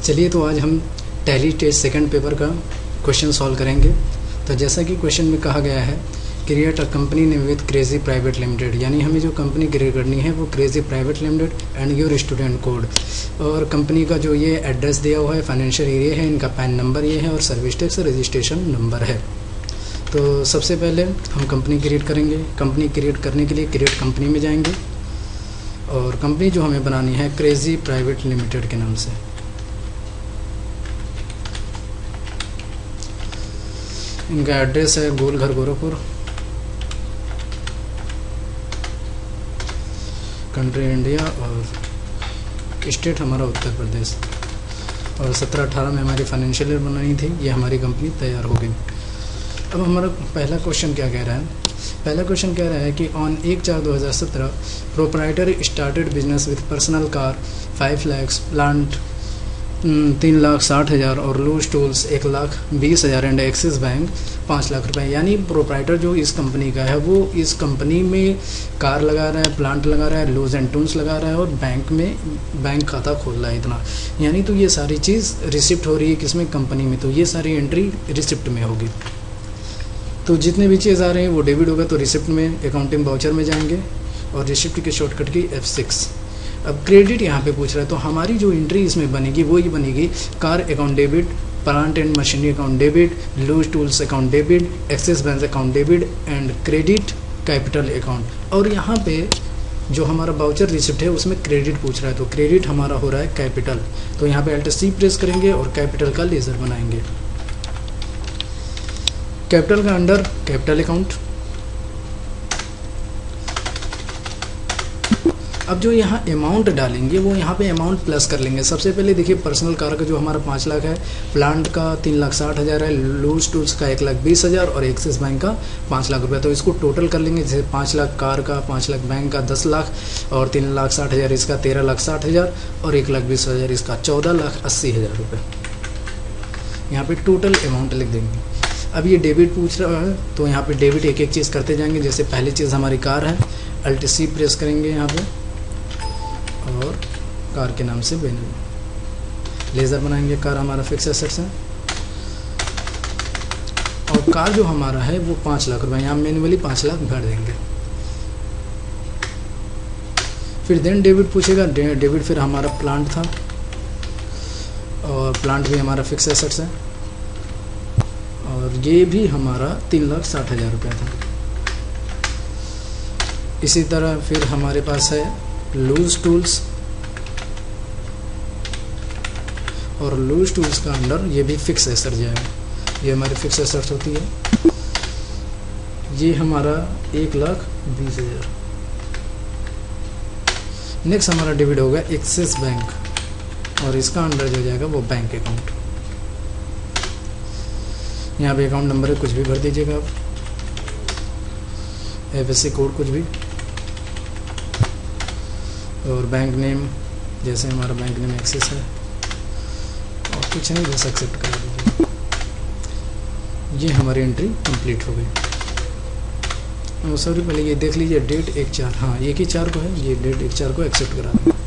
चलिए तो आज हम टैली टेस्ट सेकंड पेपर का क्वेश्चन सॉल्व करेंगे। तो जैसा कि क्वेश्चन में कहा गया है, create a company name with crazy private limited, यानी हमें जो कंपनी क्रिएट करनी है वो crazy private limited and your student code, और कंपनी का जो ये एड्रेस दिया हुआ है, फाइनेंशियल एरिया है, इनका पैन नंबर ये है और सर्विस टैक्स रजिस्ट्रेशन नंबर है। तो सबसे पहले हम कंपनी क्रिएट करेंगे। कंपनी क्रिएट करने के लिए क्रिएट कंपनी में जाएंगे और कंपनी जो हमें बनानी है क्रेजी प्राइवेट लिमिटेड के नाम से। इनका एड्रेस है गोलघर गोरखपुर, कंट्री इंडिया और स्टेट हमारा उत्तर प्रदेश, और 17-18 में हमारी फाइनेंशियल ईयर बनानी थी। ये हमारी कंपनी तैयार हो गई। अब हमारा पहला क्वेश्चन क्या कह रहा है? पहला क्वेश्चन कह रहा है कि on 1/4/2017 proprietor started business with personal car 5 lakh, plant 3,60,000 और loose tools 1,20,000 and Axis bank 5 lakh रुपए। यानी प्रोप्राइटर जो इस कंपनी का है वो इस कंपनी में कार लगा रहा है, प्लांट लगा रहा है, लूज एंड टूल्स लगा रहा है और बैंक में बैंक खाता खोल रहा है इतना। यानी तो ये सारी चीज़ रिसिप्ट हो रही है किसमें? कंपनी में। तो ये सारी एंट्री रिसिप्ट में होगी। तो जितने भी चीज़ आ रहे हैं वो डेबिट होगा, तो रिसिप्ट में अकाउंटिंग वाउचर में जाएंगे और रिसिप्ट की शॉर्टकट की F6। अब क्रेडिट यहाँ पे पूछ रहा है, तो हमारी जो एंट्री इसमें बनेगी वो ही बनेगी car account debit, plant and machinery account debit, loose tools account debit, Axis bank account debit and credit capital account. और यहाँ पे जो हमारा वाउचर रिसिप्ट है उसमें क्रेडिट पूछ रहा है, तो क्रेडिट हमारा हो रहा है कैपिटल। तो यहाँ पे Alt+C प्रेस करेंगे और कैपिटल का लेजर बनाएंगे। कैपिटल का अंडर कैपिटल अकाउंट। अब जो यहाँ अमाउंट डालेंगे वो यहाँ पे अमाउंट प्लस कर लेंगे। सबसे पहले देखिए पर्सनल कार का जो हमारा 5 लाख है, प्लांट का 3,60,000 है, लूज टूल्स का 1,20,000 और एक्सिस बैंक का 5 लाख रुपये। तो इसको टोटल कर लेंगे, जैसे 5 लाख कार का, 5 लाख बैंक का 10 लाख और 3,60,000 इसका 13,60,000 और 1,20,000 इसका 14,80,000 रुपये। यहाँ पे टोटल अमाउंट लिख देंगे। अब ये डेबिट पूछ रहा है तो यहाँ पे डेबिट एक एक चीज़ करते जाएंगे। जैसे पहली चीज़ हमारी कार है, Alt+C प्रेस करेंगे यहाँ पे और कार के नाम से लेज़र बनाएंगे। कार हमारा फिक्स एसेट्स है और कार जो हमारा है वो 5 लाख रुपए, यहाँ मैन्युअली 5 लाख भर देंगे। फिर देन डेबिट पूछेगा। डेबिट फिर हमारा प्लांट था और प्लांट भी हमारा फिक्स एसेट्स है और ये भी हमारा 3,60,000 रुपया था। इसी तरह फिर हमारे पास है लूज टूल्स और लूज टूल्स का अंडर ये भी फिक्स एसेट जाएगा। ये हमारी फिक्स एसेट्स होती है। ये हमारा 1,20,000। नेक्स्ट हमारा डेबिट होगा एक्सिस बैंक और इसका अंडर जो जाएगा वो बैंक अकाउंट। यहाँ पे अकाउंट नंबर है, कुछ भी भर दीजिएगा आप, FSC कोड कुछ भी, और बैंक नेम जैसे हमारा बैंक नेम एक्सिस है और कुछ नहीं, बस एक्सेप्ट करा दीजिए। ये हमारी एंट्री कंप्लीट हो गई। सॉरी पहले ये देख लीजिए, डेट 1/4, हाँ 1/4 को है, ये डेट 1/4 को एक्सेप्ट करा देंगे।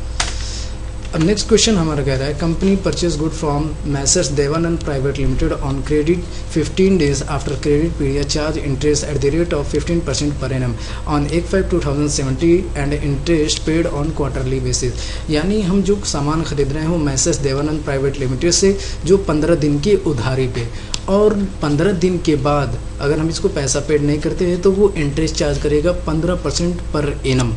अब नेक्स्ट क्वेश्चन हमारा कह रहा है company purchase good from messrs Devanand private limited on credit 15 days after credit period, charge interest at the rate of 15% per annum on 1/5/2070 and interest paid on quarterly basis. यानी हम जो सामान खरीद रहे हैं वो मैसर्स देवानंद प्राइवेट लिमिटेड से जो 15 दिन की उधारी पे, और 15 दिन के बाद अगर हम इसको पैसा पेड नहीं करते हैं तो वो इंटरेस्ट चार्ज करेगा 15% पर एनम,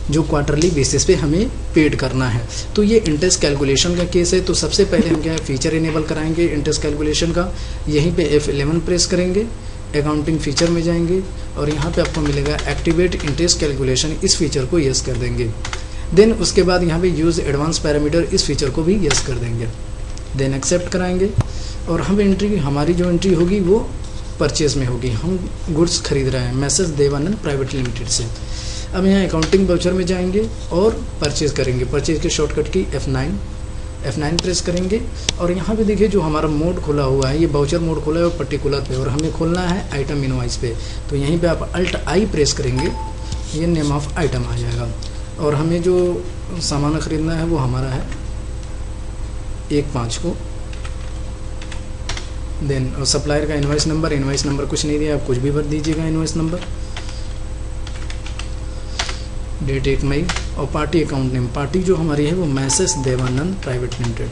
जो क्वार्टरली बेसिस पे हमें पेड करना है। तो ये इंटरेस्ट कैलकुलेशन का केस है। तो सबसे पहले हम क्या है, फीचर इनेबल कराएंगे इंटरेस्ट कैलकुलेशन का। यहीं पे F11 प्रेस करेंगे, अकाउंटिंग फीचर में जाएंगे और यहाँ पे आपको मिलेगा एक्टिवेट इंटरेस्ट कैलकुलेशन, इस फीचर को यस कर देंगे। देन उसके बाद यहाँ पे यूज़ एडवांस पैरामीटर, इस फीचर को भी यस कर देंगे। देन एक्सेप्ट कराएंगे और हम एंट्री, हमारी जो एंट्री होगी वो परचेज में होगी। हम गुड्स खरीद रहे हैं मैसेज देवानंद प्राइवेट लिमिटेड से। अब यहाँ अकाउंटिंग वाउचर में जाएंगे और परचेज करेंगे। परचेज के शॉर्टकट की F9 प्रेस करेंगे और यहाँ पे देखिए जो हमारा मोड खुला हुआ है, ये वाउचर मोड खुला है और पर्टिकुलर पे, और हमें खोलना है आइटम इनवॉइस पे। तो यहीं पे आप Alt+I प्रेस करेंगे, ये नेम ऑफ आइटम आ जाएगा और हमें जो सामान खरीदना है वो हमारा है 1/5 को। देन और सप्लायर का इनवॉइस नंबर कुछ नहीं दिया, आप कुछ भी भर दीजिएगा इनवॉइस नंबर। डेट 1 मई। और पार्टी अकाउंट नेम, पार्टी जो हमारी है वो messrs Devanand private limited.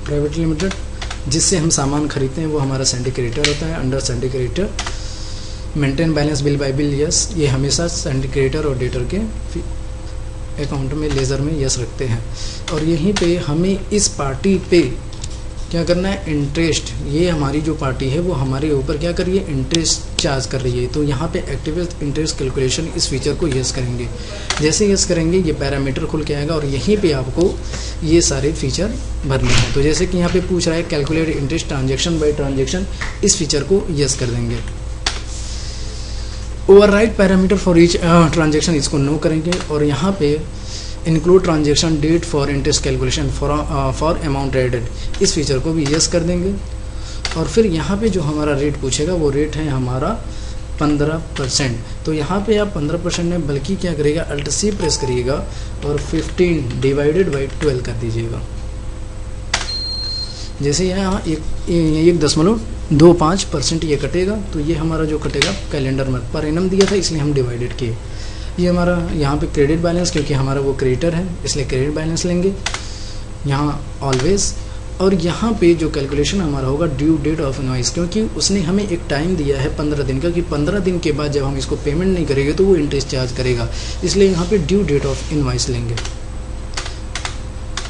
Private limited जिससे हम सामान खरीदते हैं वो हमारा सिंडिकेटर होता है। Under syndicator maintain balance bill by bill, yes, ये हमेशा सिंडिकेटर और डेटर के अकाउंट में लेज़र में यस रखते हैं। और यहीं पे हमें इस पार्टी पे क्या करना है, इंटरेस्ट, ये हमारी जो पार्टी है वो हमारे ऊपर क्या कर रही है, इंटरेस्ट चार्ज कर रही है। तो यहाँ पे एक्टिवेट इंटरेस्ट कैलकुलेशन इस फीचर को यस करेंगे। जैसे यस करेंगे ये पैरामीटर खुल के आएगा और यहीं पे आपको ये सारे फीचर भरने हैं। तो जैसे कि यहाँ पे पूछ रहा है calculate interest transaction by transaction, इस फीचर को यस कर देंगे। Override parameter for each transaction, इसको नो करेंगे। और यहाँ पे include transaction date for interest calculation for amount added, इस फीचर को भी यस कर देंगे। और फिर यहाँ पे जो हमारा रेट पूछेगा वो रेट है हमारा 15%। तो यहाँ पे आप 15% में बल्कि क्या करिएगा, अल्ट सी प्रेस करिएगा और 15 डिवाइडेड बाई 12 कर दीजिएगा। जैसे यहाँ 1.25% ये कटेगा, तो ये हमारा जो कटेगा कैलेंडर मंथ पर एनम दिया था इसलिए हम डिवाइडेड किए। ये हमारा यहाँ पे क्रेडिट बैलेंस, क्योंकि हमारा वो क्रेडिटर है इसलिए क्रेडिट बैलेंस लेंगे यहाँ ऑलवेज। और यहाँ पे जो कैलकुलेशन हमारा होगा ड्यू डेट ऑफ इनवॉइस, क्योंकि उसने हमें एक टाइम दिया है 15 दिन का कि 15 दिन के बाद जब हम इसको पेमेंट नहीं करेंगे तो वो इंटरेस्ट चार्ज करेगा, इसलिए यहाँ पे ड्यू डेट ऑफ इनवॉइस लेंगे।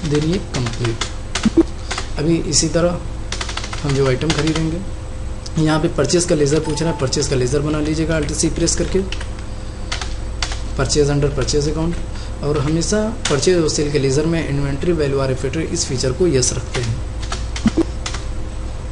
देन ये कंप्लीट। अभी इसी तरह हम जो आइटम खरीदेंगे, यहाँ पे परचेज का लेज़र पूछ रहा है, परचेज का लेज़र बना लीजिएगा अल्ट सी प्रेस करके, परचेज अंडर परचेज अकाउंट। और हमेशा परचेज और सेल के लेज़र में इन्वेंट्री वैल्यू आर इफेक्टर, इस फीचर को यस रखते हैं।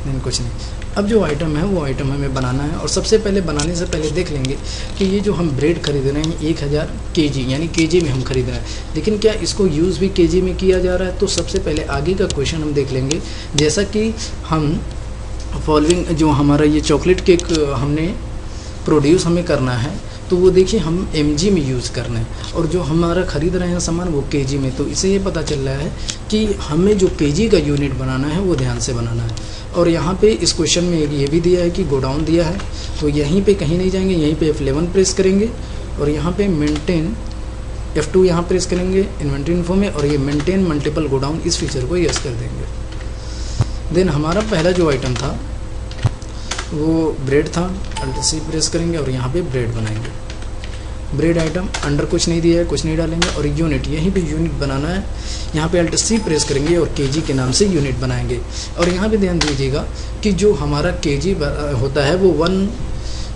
देन कुछ नहीं। अब जो आइटम है वो आइटम हमें बनाना है। और सबसे पहले बनाने से पहले देख लेंगे कि ये जो हम ब्रेड खरीद रहे हैं 1000 kg यानी kg में हम खरीद रहे हैं, लेकिन क्या इसको यूज़ भी kg में किया जा रहा है? तो सबसे पहले आगे का क्वेश्चन हम देख लेंगे। जैसा कि हम फॉलोइंग जो हमारा ये चॉकलेट केक हमने प्रोड्यूस हमें करना है, तो वो देखिए हम mg में यूज़ करना है और जो हमारा ख़रीद रहे हैं सामान वो kg में। तो इससे ये पता चल रहा है कि हमें जो kg का यूनिट बनाना है वो ध्यान से बनाना है। और यहाँ पे इस क्वेश्चन में ये भी दिया है कि गोडाउन दिया है, तो यहीं पे कहीं नहीं जाएंगे, यहीं पे F11 प्रेस करेंगे और यहाँ पे मेंटेन F2 यहाँ प्रेस करेंगे इन्वेंट्री इन्फो में, और ये मेंटेन मल्टीपल गोडाउन, इस फीचर को यस कर देंगे। देन हमारा पहला जो आइटम था वो ब्रेड था, अल्ट सी प्रेस करेंगे और यहाँ पे ब्रेड बनाएंगे। ब्रेड आइटम अंडर कुछ नहीं दिया है, कुछ नहीं डालेंगे। और यूनिट, यहीं पे यूनिट बनाना है, यहाँ पे अल्ट सी प्रेस करेंगे और केजी के नाम से यूनिट बनाएंगे। और यहाँ पे ध्यान दीजिएगा कि जो हमारा केजी होता है वो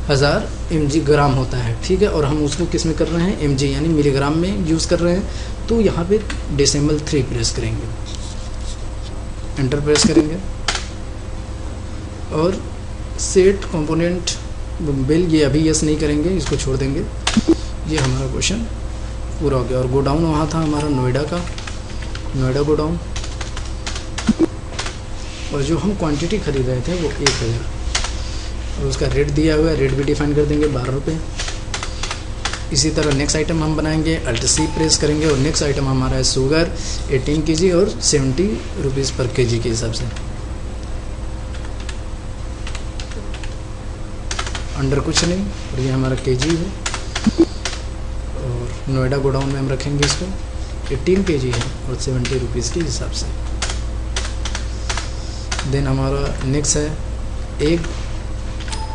1000 mg ग्राम होता है, ठीक है। और हम उसको किस में कर रहे हैं, mg यानी मिलीग्राम में यूज़ कर रहे हैं। तो यहाँ पे डेसिमल 3 प्रेस करेंगे, एंटर प्रेस करेंगे और सेट कंपोनेंट बिल, ये अभी यस नहीं करेंगे, इसको छोड़ देंगे। ये हमारा क्वेश्चन पूरा हो गया। और गोडाउन वहाँ था हमारा नोएडा का, नोएडा गोडाउन। और जो हम क्वांटिटी खरीद रहे थे वो 1000, और उसका रेट दिया हुआ है, रेट भी डिफाइन कर देंगे 12 रुपये। इसी तरह नेक्स्ट आइटम हम बनाएंगे, अल्ट सी प्रेस करेंगे और नेक्स्ट आइटम हमारा है शुगर 18 kg और 70 रुपीज़ पर kg के हिसाब से। अंडर कुछ नहीं, और ये हमारा kg है। और नोएडा गोडाउन में हम रखेंगे इसको, 18 kg है और 70 रुपीज़ के हिसाब से। देन हमारा नेक्स्ट है एग,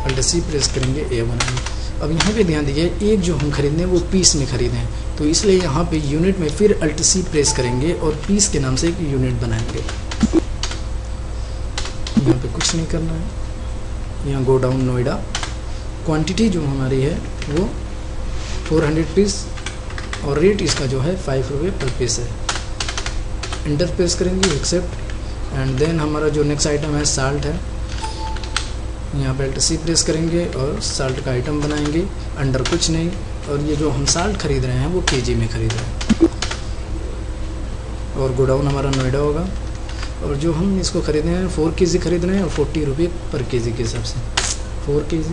अल्ट सी प्रेस करेंगे, ए बनाएंगे। अब यहाँ पे ध्यान दीजिए, एक जो हम खरीदें वो पीस में खरीदें, तो इसलिए यहाँ पे यूनिट में फिर अल्ट सी प्रेस करेंगे और पीस के नाम से एक यूनिट बनाएंगे। यहाँ पे कुछ नहीं करना है। यहाँ गोडाउन नोएडा, क्वांटिटी जो हमारी है वो 400 पीस और रेट इसका जो है 5 रुपये पर पीस है। इंटर प्रेस करेंगे, एक्सेप्ट। एंड देन हमारा जो नेक्स्ट आइटम है साल्ट है, यहाँ पे अल्ट सी प्रेस करेंगे और साल्ट का आइटम बनाएंगे, अंडर कुछ नहीं। और ये जो हम साल्ट खरीद रहे हैं वो kg में खरीद रहे हैं। और गोडाउन हमारा नोएडा होगा। और जो हम इसको खरीद रहे हैं 4 kg खरीद रहे हैं और 40 रुपये पर kg के हिसाब से, 4 kg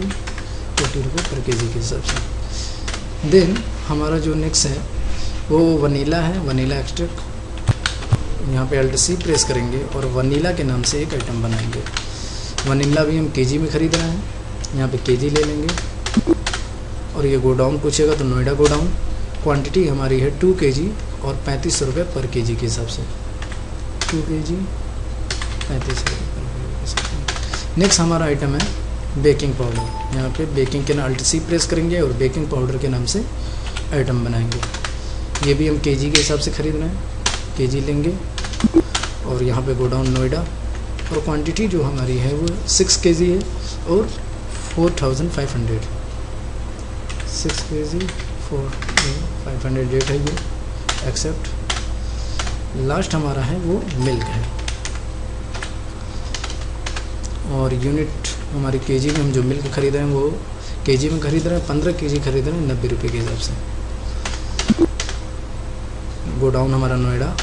40 रुपये पर kg के हिसाब से। देन हमारा जो नेक्स्ट है वो वनीला है, वनीला एक्सट्रैक्ट। यहाँ पे Alt C प्रेस करेंगे और वनीला के नाम से एक आइटम बनाएंगे। वनीला भी हम केजी में ख़रीद रहे हैं, यहाँ पे केजी ले लेंगे। और ये गोडाउन पूछेगा तो नोएडा गोडाउन। क्वांटिटी हमारी है 2 kg और 35 रुपये पर केजी के हिसाब से, 2 kg 35 रुपये पर केजी के हिसाब से। नेक्स्ट हमारा आइटम है बेकिंग पाउडर। यहाँ पे बेकिंग के नाम Alt C प्रेस करेंगे और बेकिंग पाउडर के नाम से आइटम बनाएंगे। ये भी हम केजी के हिसाब से ख़रीद रहे हैं, केजी लेंगे। और यहाँ पे गोडाउन नोएडा और क्वांटिटी जो हमारी है वो 6 kg है और 4500, 6 kg 4500 डेट है ये, एक्सेप्ट। लास्ट हमारा है वो मिल्क है और यूनिट हमारी केजी में हम जो मिल्क खरीद रहे हैं वो केजी में खरीद रहे हैं, 15 kg खरीद रहे हैं 90 रुपये के हिसाब से। गोडाउन हमारा नोएडा,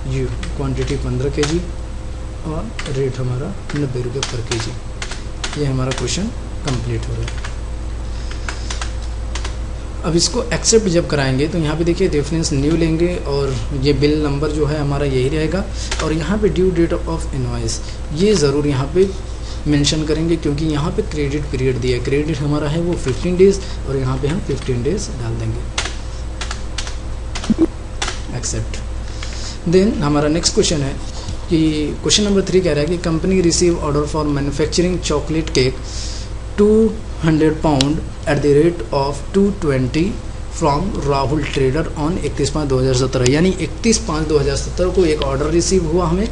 यू क्वांटिटी 15 kg और रेट हमारा 90 रुपये पर केजी। ये हमारा क्वेश्चन कंप्लीट हो रहा है। अब इसको एक्सेप्ट जब कराएंगे तो यहाँ पे देखिए रेफरेंस न्यू लेंगे और ये बिल नंबर जो है हमारा यही रहेगा। और यहाँ पे ड्यू डेट ऑफ इनवॉइस ये ज़रूर यहाँ पे मेंशन करेंगे क्योंकि यहाँ पे क्रेडिट पीरियड दिया है। क्रेडिट हमारा है वो 15 डेज़ और यहाँ पे हम 15 डेज़ डाल देंगे, एक्सेप्ट। देन हमारा नेक्स्ट क्वेश्चन है कि क्वेश्चन नंबर 3 कह रहा है कि company receive order for manufacturing chocolate cake 200 pound eight the rate of 220 from Rahul trader on 31/5/2017। यानी 31/5/2017 को एक ऑर्डर रिसीव हुआ हमें,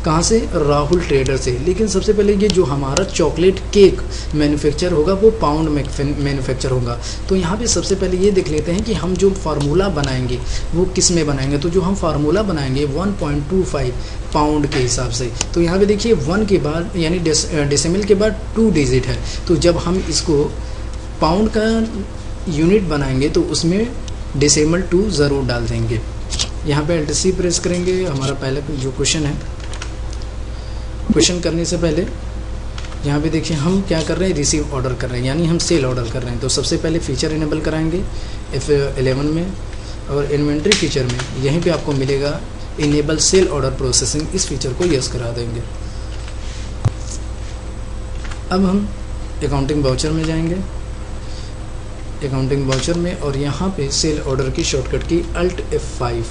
कहाँ से? राहुल ट्रेडर से। लेकिन सबसे पहले ये जो हमारा चॉकलेट केक मैन्युफैक्चर होगा वो पाउंड में मैन्युफैक्चर होगा। तो यहाँ पे सबसे पहले ये देख लेते हैं कि हम जो फार्मूला बनाएंगे वो किस में बनाएंगे। तो जो हम फार्मूला बनाएंगे 1.25 पाउंड के हिसाब से। तो यहाँ पे देखिए 1 के बाद यानी डेसिमल के बाद 2 डिजिट है। तो जब हम इसको पाउंड का यूनिट बनाएंगे तो उसमें डेसिमल 2 ज़रूर डाल देंगे। यहाँ पे Alt C प्रेस करेंगे। हमारा पहले जो क्वेश्चन है, क्वेश्चन करने से पहले यहाँ पे देखिए हम क्या कर रहे हैं, रिसीव ऑर्डर कर रहे हैं, यानी हम सेल ऑर्डर कर रहे हैं। तो सबसे पहले फीचर इनेबल कराएंगे F11 में और इन्वेंट्री फीचर में यहीं पे आपको मिलेगा इनेबल सेल ऑर्डर प्रोसेसिंग। इस फीचर को यस करा देंगे। अब हम अकाउंटिंग वाउचर में जाएंगे, अकाउंटिंग वाउचर में, और यहाँ पे सेल ऑर्डर की शॉर्टकट की Alt F5।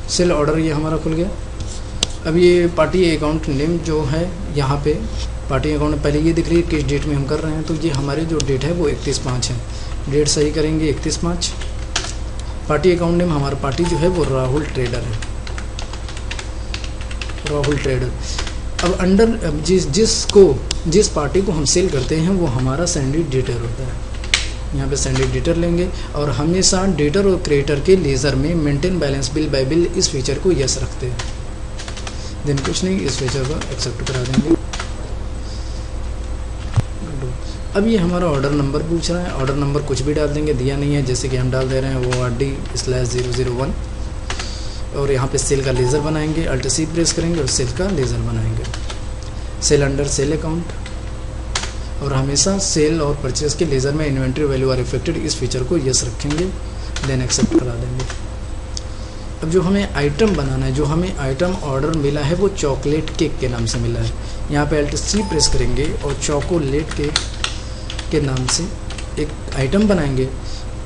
सेल ऑर्डर ये हमारा खुल गया। अब ये पार्टी अकाउंट नेम जो है यहाँ पे पार्टी अकाउंट पहले ये दिख रही है किस डेट में हम कर रहे हैं। तो ये हमारे जो डेट है वो 31/5 है। डेट सही करेंगे 31/5। पार्टी अकाउंट नेम हमारा पार्टी जो है वो राहुल ट्रेडर है, राहुल ट्रेडर। अब अंडर जिस पार्टी को हम सेल करते हैं वो हमारा सेंड डेटर होता है। यहाँ पे सेंड डेटर लेंगे और हमेशा डेटर और क्रेडिटर के लेज़र में maintain balance bill by bill इस फीचर को यस रखते हैं। देन कुछ नहीं, इस फीचर को एक्सेप्ट करा देंगे। अब ये हमारा ऑर्डर नंबर पूछ रहा है। ऑर्डर नंबर कुछ भी डाल देंगे, दिया नहीं है, जैसे कि हम डाल दे रहे हैं वो ORD/001। और यहाँ पे सेल का लेज़र बनाएंगे, Alt C प्रेस करेंगे और सेल का लेज़र बनाएंगे। सेल अंडर सेल अकाउंट और हमेशा सेल और परचेज के लेज़र में इन्वेंट्री वैल्यू आर इफेक्टेड, इस फीचर को यस रखेंगे। देन एक्सेप्ट करा देंगे। अब जो हमें आइटम बनाना है, जो हमें आइटम ऑर्डर मिला है वो चॉकलेट केक के नाम से मिला है। यहाँ पे Alt C प्रेस करेंगे और चॉकोलेट केक के नाम से एक आइटम बनाएंगे।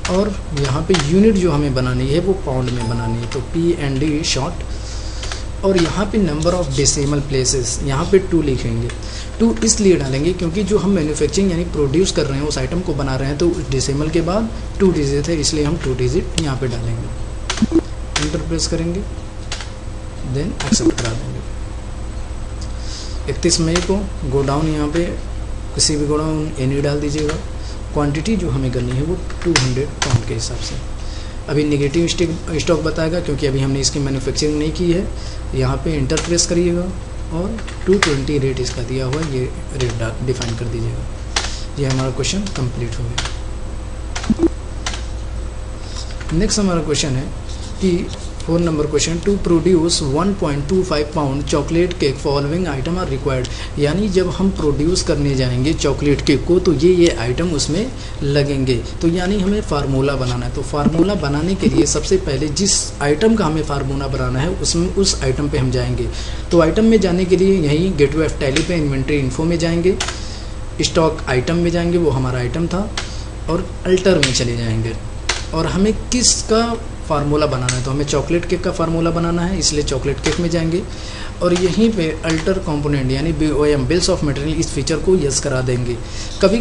और यहाँ पे यूनिट जो हमें बनानी है वो पाउंड में बनानी है, तो P&D शॉर्ट। और यहाँ पे नंबर ऑफ डेसिमल प्लेसेस यहाँ पे 2 लिखेंगे। 2 इसलिए डालेंगे क्योंकि जो हम मैन्युफैक्चरिंग यानी प्रोड्यूस कर रहे हैं उस आइटम को बना रहे हैं, तो डेसिमल के बाद 2 डिजिट है, इसलिए हम 2 डिजिट यहाँ पे डालेंगे। एंटर प्रेस करेंगे, देन एक्सेप्ट करा देंगे। 31 मई को गोडाउन यहाँ पे किसी भी गोडाउन एनी डाल दीजिएगा। क्वांटिटी जो हमें करनी है वो 200 पाउंड के हिसाब से। अभी नेगेटिव स्टॉक बताएगा क्योंकि अभी हमने इसकी मैन्युफैक्चरिंग नहीं की है। यहाँ पे इंटर प्रेस करिएगा और 220 रेट इसका दिया हुआ है, ये रेट डिफाइन कर दीजिएगा। ये हमारा क्वेश्चन कंप्लीट हो गया। नेक्स्ट हमारा क्वेश्चन है कि 4 number question, to produce 1.25 pound chocolate cake following item are required. यानी जब हम प्रोड्यूस करने जाएंगे चॉकलेट केक को तो ये आइटम उसमें लगेंगे। तो यानी हमें फार्मूला बनाना है। तो फार्मूला बनाने के लिए सबसे पहले जिस आइटम का हमें फार्मूला बनाना है उसमें उस आइटम पे हम जाएंगे। तो आइटम में जाने के लिए यहीं गेटवे ऑफ टैली पे इन्वेंट्री इन्फो में जाएंगे, स्टॉक आइटम में जाएंगे, वो हमारा आइटम था, और अल्टर में चले जाएंगे। और हमें किसका फार्मूला बनाना है, तो हमें चॉकलेट केक का फार्मूला बनाना है, इसलिए चॉकलेट केक में जाएंगे और यहीं पे अल्टर कंपोनेंट यानी BOM बिल्स ऑफ मटेरियल इस फीचर को यस करा देंगे। कभी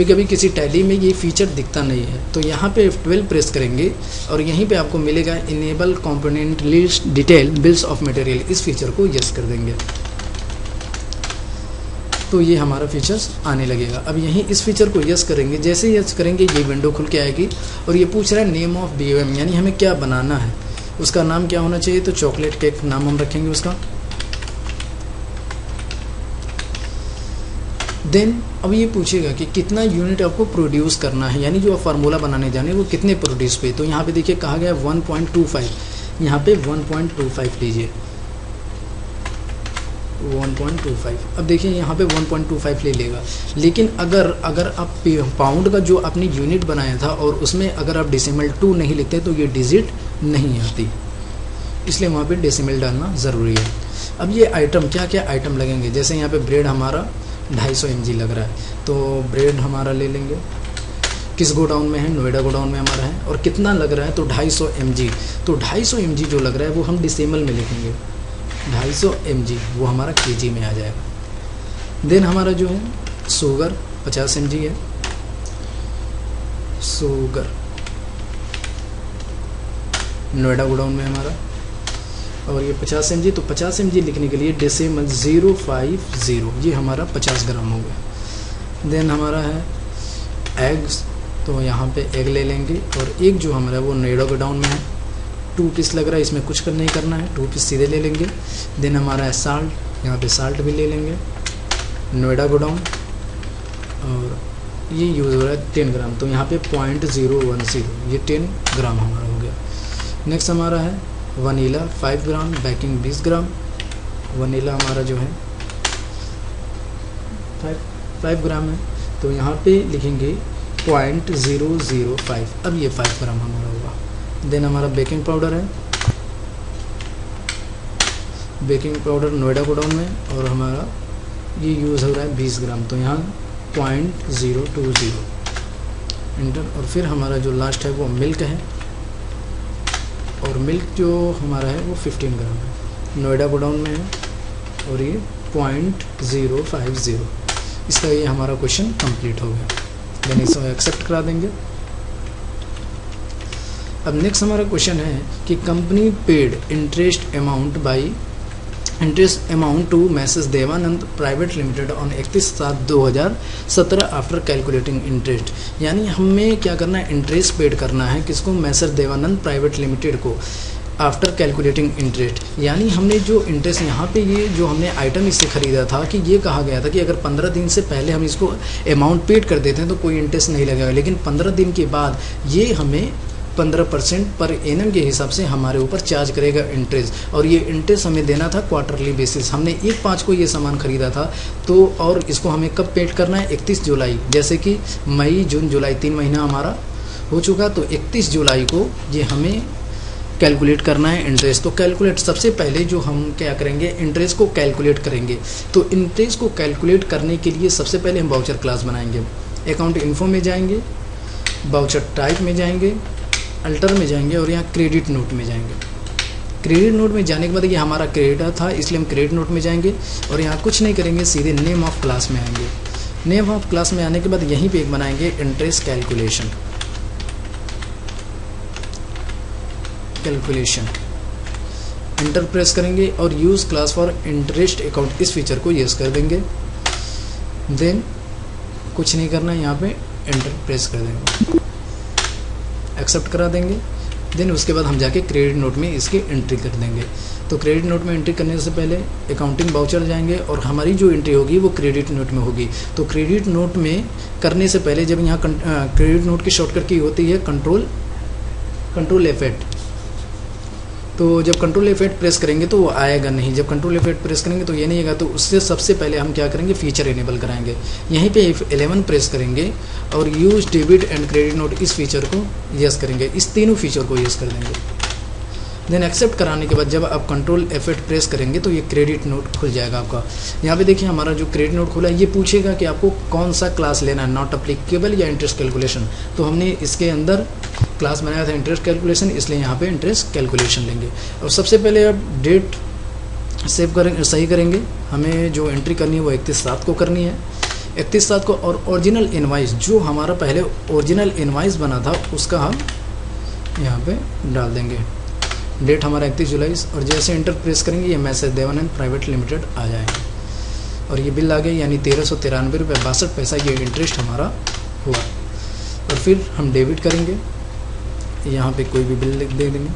कभी किसी टैली में ये फीचर दिखता नहीं है, तो यहाँ पे F12 प्रेस करेंगे और यहीं पे आपको मिलेगा enable component list detail bills of material, इस फीचर को यस कर देंगे तो ये हमारा फीचर्स आने लगेगा। अब यहीं इस फीचर को यस करेंगे, जैसे यस करेंगे ये विंडो खुल के आएगी और ये पूछ रहा है नेम ऑफ BOM, यानी हमें क्या बनाना है, उसका नाम क्या होना चाहिए। तो चॉकलेट केक नाम हम रखेंगे उसका। देन अब ये पूछेगा कि कितना यूनिट आपको प्रोड्यूस करना है, यानी जो आप फार्मूला बनाने जाने वो कितने प्रोड्यूस पे। तो यहाँ पे देखिए कहा गया 1.25, यहाँ पे 1.25 लीजिए, 1.25। अब देखिए यहाँ पे 1.25 ले लेगा, लेकिन अगर आप पाउंड का जो आपने यूनिट बनाया था और उसमें अगर आप डेसिमल 2 नहीं लिखते तो ये डिजिट नहीं आती, इसलिए वहाँ पे डेसिमल डालना ज़रूरी है। अब ये आइटम क्या क्या आइटम लगेंगे, जैसे यहाँ पे ब्रेड हमारा 250 mg लग रहा है, तो ब्रेड हमारा ले लेंगे। किस गोडाउन में है, नोएडा गोडाउन में हमारा है, और कितना लग रहा है तो 250 mg। तो 250 mg जो लग रहा है वो हम डेसिमल में लिखेंगे, 250 mg, वो हमारा kg में आ जाएगा। देन हमारा जो है शुगर 50 mg है, शुगर नोएडा गोडाउन में हमारा, और ये 50 mg। तो 50 mg लिखने के लिए डेसिमल 050, ये हमारा 50 ग्राम हो गया। देन हमारा है एग्स, तो यहाँ पे एग ले लेंगे, और एक जो हमारा वो नोएडा गोडाउन में है 2 पीस लग रहा है, इसमें कुछ नहीं करना है, 2 पीस सीधे ले लेंगे। देन हमारा है साल्ट, यहाँ पे साल्ट भी ले लेंगे, नोएडा गोडाउन, और ये यूज़ हो रहा है 10 ग्राम, तो यहाँ पे 0.010, ये 10 ग्राम हमारा हो गया। नेक्स्ट हमारा है वनीला 5 ग्राम, बेकिंग 20 ग्राम, वनीला हमारा जो है 5 ग्राम है, तो यहाँ पे लिखेंगे 0.005, अब ये 5 ग्राम हमारा होगा। देन हमारा बेकिंग पाउडर है, बेकिंग पाउडर नोएडा गोडाउन में, और हमारा ये यूज़ हो रहा है 20 ग्राम, तो यहाँ 0.020 इंटर। और फिर हमारा जो लास्ट है वो मिल्क है, और मिल्क जो हमारा है वो 15 ग्राम है, नोएडा गोडाउन में है, और ये 0.050। इसका ये हमारा क्वेश्चन कंप्लीट हो गया। देन इसको एक्सेप्ट करा देंगे। अब नेक्स्ट हमारा क्वेश्चन है कि company paid interest amount to messrs Devanand private limited on 31/7/2017 after calculating interest. यानी हमें क्या करना है, इंटरेस्ट पेड करना है किसको, मैसेज देवानंद प्राइवेट लिमिटेड को, आफ्टर कैलकुलेटिंग इंटरेस्ट। यानी हमने जो इंटरेस्ट यहाँ पे ये जो हमने आइटम इससे ख़रीदा था कि ये कहा गया था कि अगर 15 दिन से पहले हम इसको अमाउंट पेड कर देते हैं तो कोई इंटरेस्ट नहीं लगेगा, लेकिन 15 दिन के बाद ये हमें 15% पर एनम के हिसाब से हमारे ऊपर चार्ज करेगा इंटरेस्ट। और ये इंटरेस्ट हमें देना था क्वार्टरली बेसिस। हमने 1/5 को ये सामान ख़रीदा था, तो और इसको हमें कब पेड करना है, 31 जुलाई। जैसे कि मई जून जुलाई 3 महीना हमारा हो चुका, तो 31 जुलाई को ये हमें कैलकुलेट करना है इंटरेस्ट। तो कैलकुलेट सबसे पहले जो हम क्या करेंगे, इंटरेस्ट को कैलकुलेट करेंगे। तो इंटरेस्ट को कैलकुलेट करने के लिए सबसे पहले हम बाउचर क्लास बनाएंगे, अकाउंट इन्फो में जाएंगे, बाउचर टाइप में जाएंगे, अल्टर में जाएंगे, और यहाँ क्रेडिट नोट में जाएंगे। क्रेडिट नोट में जाने के बाद ये हमारा क्रेडिट था, इसलिए हम क्रेडिट नोट में जाएंगे, और यहाँ कुछ नहीं करेंगे, सीधे नेम ऑफ क्लास में आएंगे। नेम ऑफ क्लास में आने के बाद यहीं पे एक बनाएंगे इंटरेस्ट कैलकुलेशन, इंटर प्रेस करेंगे और use class for interest account, इस फीचर को यूज़ कर देंगे। देन कुछ नहीं करना है, यहाँ पे एंटर प्रेस कर देंगे, एक्सेप्ट करा देंगे। देन उसके बाद हम जाके क्रेडिट नोट में इसकी एंट्री कर देंगे। तो क्रेडिट नोट में एंट्री करने से पहले अकाउंटिंग बाउचर जाएंगे, और हमारी जो एंट्री होगी वो क्रेडिट नोट में होगी। तो क्रेडिट नोट में करने से पहले जब यहाँ क्रेडिट नोट की शॉर्टकट की होती है कंट्रोल F8, तो जब कंट्रोल F8 प्रेस करेंगे तो वो आएगा नहीं, जब कंट्रोल F8 प्रेस करेंगे तो ये नहीं आएगा। तो उससे सबसे पहले हम क्या करेंगे, फीचर इनेबल कराएंगे। यहीं पे F11 प्रेस करेंगे और use debit and credit note इस फीचर को यस करेंगे, इस तीनों फीचर को यस कर देंगे। देन एक्सेप्ट कराने के बाद जब आप कंट्रोल F8 प्रेस करेंगे तो ये क्रेडिट नोट खुल जाएगा आपका। यहाँ पे देखिए हमारा जो क्रेडिट नोट खुला है, ये पूछेगा कि आपको कौन सा क्लास लेना है, नॉट अप्लीकेबल या इंटरेस्ट कैलकुलेशन। तो हमने इसके अंदर क्लास बनाया था इंटरेस्ट कैलकुलेशन, इसलिए यहाँ पे इंटरेस्ट कैलकुलेशन लेंगे। और सबसे पहले आप डेट सेव करेंगे, सही करेंगे। हमें जो एंट्री करनी है वो 31/7 को करनी है, 31/7 को। और ओरिजिनल इनवाइस, जो हमारा पहले ओरिजिनल इनवाइस बना था उसका हम यहाँ पे डाल देंगे। डेट हमारा 31 जुलाई। और जैसे इंटर प्रेस करेंगे ये मैसेज देवानंद प्राइवेट लिमिटेड आ जाएगा और ये बिल आ गया, यानी 1393 रुपये 62 पैसा ये इंटरेस्ट हमारा हुआ। और फिर हम डेबिट करेंगे, यहाँ पे कोई भी बिल दे देंगे,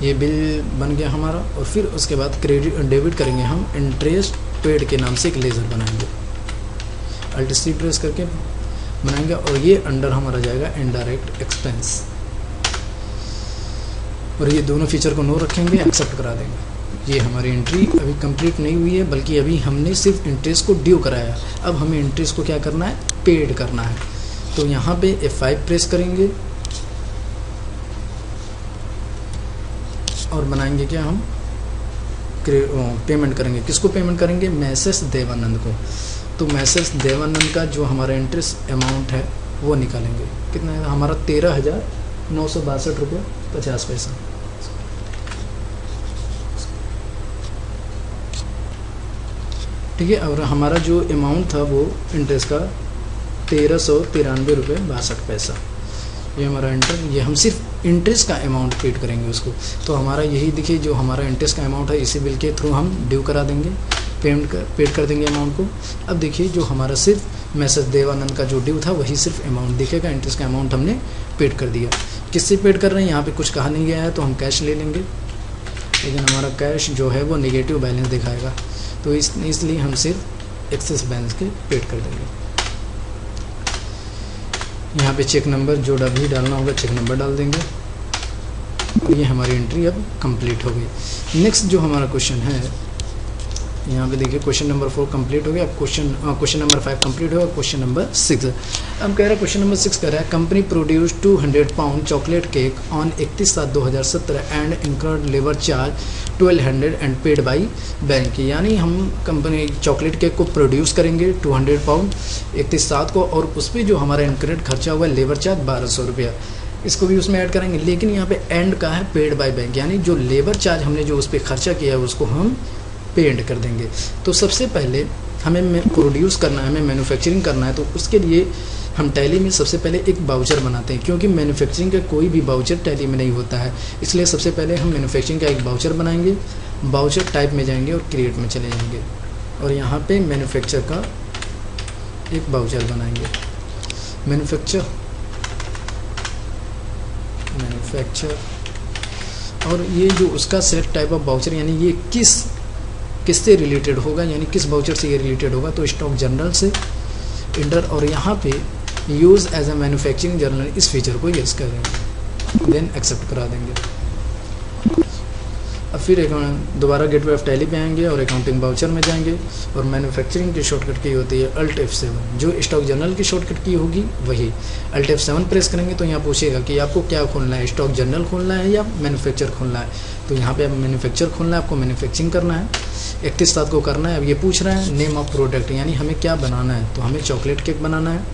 ये बिल बन गया हमारा। और फिर उसके बाद डेबिट करेंगे हम इंटरेस्ट पेड के नाम से एक लेज़र बनाएंगे, Alt+C प्रेस करके बनाएंगे। और ये अंडर हमारा जाएगा इनडायरेक्ट एक्सपेंस। और ये दोनों फीचर को नो रखेंगे, एक्सेप्ट करा देंगे। ये हमारी एंट्री अभी कंप्लीट नहीं हुई है, बल्कि अभी हमने सिर्फ इंटरेस्ट को ड्यू कराया। अब हमें इंटरेस्ट को क्या करना है, पेड करना है। तो यहाँ पे F5 प्रेस करेंगे और बनाएंगे क्या, हम पेमेंट करेंगे। किसको पेमेंट करेंगे, मैसेज देवानंद को। तो मैसेज देवानंद का जो हमारा इंटरेस्ट अमाउंट है वो निकालेंगे। कितना है हमारा, 13,962 रुपये 50 पैसा। ठीक है। और हमारा जो अमाउंट था वो इंटरेस्ट का 1393 रुपये 62 पैसा। ये हमारा ये हम सिर्फ इंटरेस्ट का अमाउंट पेड करेंगे उसको। तो हमारा यही देखिए, जो हमारा इंटरेस्ट का अमाउंट है इसी बिल के थ्रू हम ड्यू करा देंगे, पेड कर देंगे अमाउंट को। अब देखिए जो हमारा सिर्फ मैसेज देवानंद का जो ड्यू था वही सिर्फ अमाउंट दिखेगा, इंटरेस्ट का अमाउंट हमने पेड कर दिया। किससे पेड कर रहे हैं, यहाँ पे कुछ कहा नहीं गया है, तो हम कैश ले लेंगे। लेकिन हमारा कैश जो है वो नेगेटिव बैलेंस दिखाएगा, तो इसलिए हम सिर्फ एक्सेस बैलेंस के पेड कर देंगे। यहाँ पे चेक नंबर जो भी डालना होगा चेक नंबर डाल देंगे। और ये हमारी एंट्री अब कंप्लीट हो गई। नेक्स्ट जो हमारा क्वेश्चन है, यहाँ पे देखिए क्वेश्चन नंबर 4 कंप्लीट हो गया। अब क्वेश्चन नंबर 5 कंप्लीट होगा। क्वेश्चन नंबर 6 अब कह रहा है, क्वेश्चन नंबर 6 कह रहा है, company produce 200 pound chocolate cake on 31/7/2017 and incurred labour charge 1200 and paid by bank. यानी हम कंपनी चॉकलेट केक को प्रोड्यूस करेंगे 200 पाउंड 31/7 को, और उस पर जो हमारा इंक्रेड खर्चा हुआ लेबर चार्ज 1200 रुपया, इसको भी उसमें ऐड करेंगे। लेकिन यहाँ पे एंड का है पेड बाय बैंक, यानी जो लेबर चार्ज हमने जो उस पर खर्चा किया है उसको हम पेड कर देंगे। तो सबसे पहले हमें प्रोड्यूस करना है, हमें मैन्युफैक्चरिंग करना है, तो उसके लिए हम टैली में सबसे पहले एक बाउचर बनाते हैं, क्योंकि मैन्युफैक्चरिंग का कोई भी बाउचर टैली में नहीं होता है। इसलिए सबसे पहले हम मैन्युफैक्चरिंग का एक बाउचर बनाएंगे, बाउचर टाइप में जाएंगे और क्रिएट में चले जाएंगे, और यहाँ पे मैन्युफैक्चर का एक बाउचर बनाएंगे। मैन्युफैक्चर और ये जो उसका सेट टाइप ऑफ बाउचर, यानी ये किससे रिलेटेड होगा, यानी किस बाउचर से ये रिलेटेड होगा, तो स्टॉक जनरल से इंटर, और यहाँ पे use as a manufacturing journal इस फीचर को यूज़ करेंगे, देन एक्सेप्ट करा देंगे। अब फिर दोबारा गेटवे ऑफ टैली पे आएंगे और अकाउंटिंग बाउचर में जाएंगे, और मैन्युफैक्चरिंग की शॉर्टकट की होती है Alt F7, जो स्टॉक जनरल की शॉर्टकट की होगी वही Alt F7 प्रेस करेंगे तो यहाँ पूछेगा कि आपको क्या खोलना है, स्टॉक जनरल खोलना है या मैन्युफैक्चर खोलना है। तो यहाँ पे मैन्युफैक्चर खोलना है, आपको मैन्युफैक्चरिंग करना है, 31/7 को करना है। अब ये पूछ रहा है नेम ऑफ प्रोडक्ट, यानी हमें क्या बनाना है, तो हमें चॉकलेट केक बनाना है,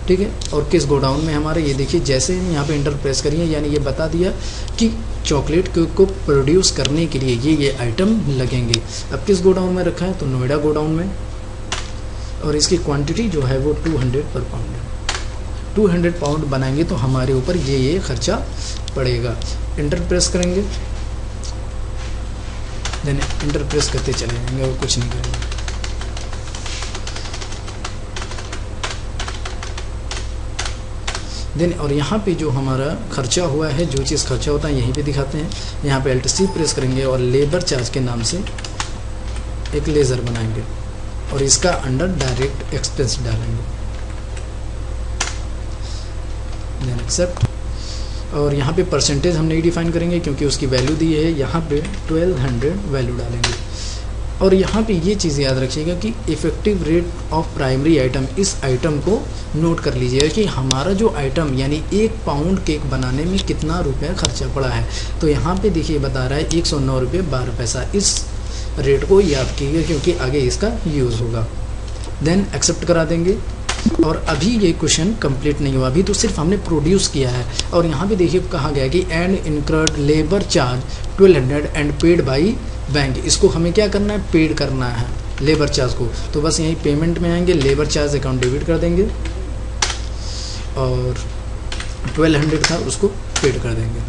ठीक है। और किस गोडाउन में हमारे, ये देखिए जैसे यहाँ पे इंटर प्रेस करिए, यानी ये बता दिया कि चॉकलेट केक को प्रोड्यूस करने के लिए ये आइटम लगेंगे। अब किस गोडाउन में रखा है, तो नोएडा गोडाउन में, और इसकी क्वांटिटी जो है वो 200 पर पाउंड है। 200 पाउंड बनाएंगे तो हमारे ऊपर ये खर्चा पड़ेगा। इंटर प्रेस करेंगे, देन इंटर प्रेस करते चले जाएंगे और कुछ नहीं करेंगे। देन और यहाँ पे जो हमारा खर्चा हुआ है, जो चीज़ खर्चा होता है यहीं पे दिखाते हैं। यहाँ पे Alt+C प्रेस करेंगे और लेबर चार्ज के नाम से एक लेज़र बनाएंगे और इसका अंडर डायरेक्ट एक्सपेंस डालेंगे, देन एक्सेप्ट। और यहाँ पे परसेंटेज हम नहीं डिफाइन करेंगे क्योंकि उसकी वैल्यू दी है, यहाँ पे 1200 वैल्यू डालेंगे। और यहाँ पे ये चीज़ याद रखिएगा कि effective rate of primary item, इस आइटम को नोट कर लीजिएगा कि हमारा जो आइटम यानी 1 पाउंड केक बनाने में कितना रुपया खर्चा पड़ा है। तो यहाँ पे देखिए बता रहा है 109 रुपये 12 पैसा। इस रेट को याद कीजिएगा क्योंकि आगे इसका यूज़ होगा। देन एक्सेप्ट करा देंगे। और अभी ये क्वेश्चन कंप्लीट नहीं हुआ, अभी तो सिर्फ हमने प्रोड्यूस किया है। और यहाँ पे देखिए कहा गया कि and incurred labour charge 1200 and paid by bank. इसको हमें क्या करना है, पेड करना है लेबर चार्ज को। तो बस यहीं पेमेंट में आएंगे, लेबर चार्ज अकाउंट डेबिट कर देंगे और 1200 था उसको पेड कर देंगे,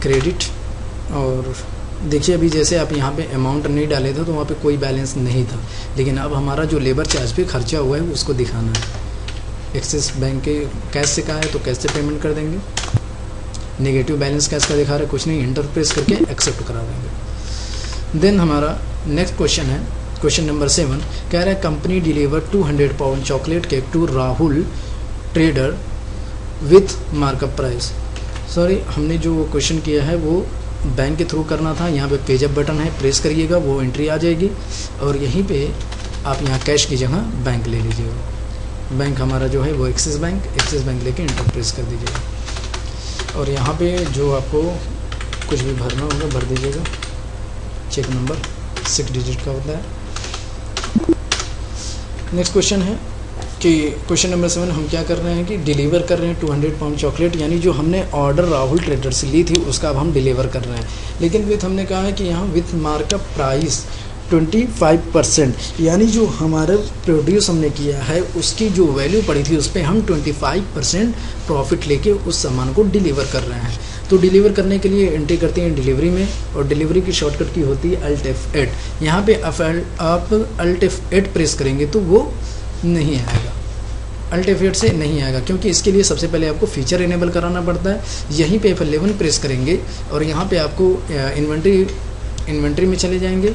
क्रेडिट। और देखिए अभी जैसे आप यहाँ पे अमाउंट नहीं डाले थे तो वहाँ पे कोई बैलेंस नहीं था, लेकिन अब हमारा जो लेबर चार्ज पे खर्चा हुआ है उसको दिखाना है। एक्सिस बैंक के कैश से कहा है तो कैश से पेमेंट कर देंगे। नेगेटिव बैलेंस कैश का दिखा रहा है, कुछ नहीं, इंटर प्रेस करके एक्सेप्ट करा देंगे। देन हमारा नेक्स्ट क्वेश्चन है, क्वेश्चन नंबर 7 कह रहा है company deliver 200 pound chocolate cake to Rahul trader with markup price. Sorry, हमने जो क्वेश्चन किया है वो बैंक के थ्रू करना था। यहाँ पे पेजअप बटन है, प्रेस करिएगा, वो एंट्री आ जाएगी। और यहीं पे आप यहाँ कैश की जगह बैंक ले लीजिएगा। बैंक हमारा जो है वो एक्सिस बैंक लेके इंटर प्रेस कर दीजिएगा। और यहाँ पे जो आपको कुछ भी भरना होगा भर दीजिएगा। चेक नंबर 6 डिजिट का होता है। नेक्स्ट क्वेश्चन है कि क्वेश्चन नंबर 7 हम क्या कर रहे हैं कि डिलीवर कर रहे हैं 200 पाउंड चॉकलेट, यानी जो हमने ऑर्डर राहुल ट्रेडर से ली थी उसका अब हम डिलीवर कर रहे हैं। लेकिन विथ हमने कहा है कि यहाँ विथ मार्कअप प्राइस 25%, यानी जो हमारा प्रोड्यूस हमने किया है उसकी जो वैल्यू पड़ी थी उस पर हम 25% प्रॉफिट लेके उस सामान को डिलीवर कर रहे हैं। तो डिलीवर करने के लिए एंट्री करते हैं डिलीवरी में, और डिलीवरी की शॉर्टकट की होती है Alt F8। यहाँ पे आप Alt F8 प्रेस करेंगे तो वो नहीं आएगा, Alt F8 से नहीं आएगा, क्योंकि इसके लिए सबसे पहले आपको फीचर इनेबल कराना पड़ता है। यहीं पे F11 प्रेस करेंगे और यहाँ पे आपको इन्वेंट्री में चले जाएंगे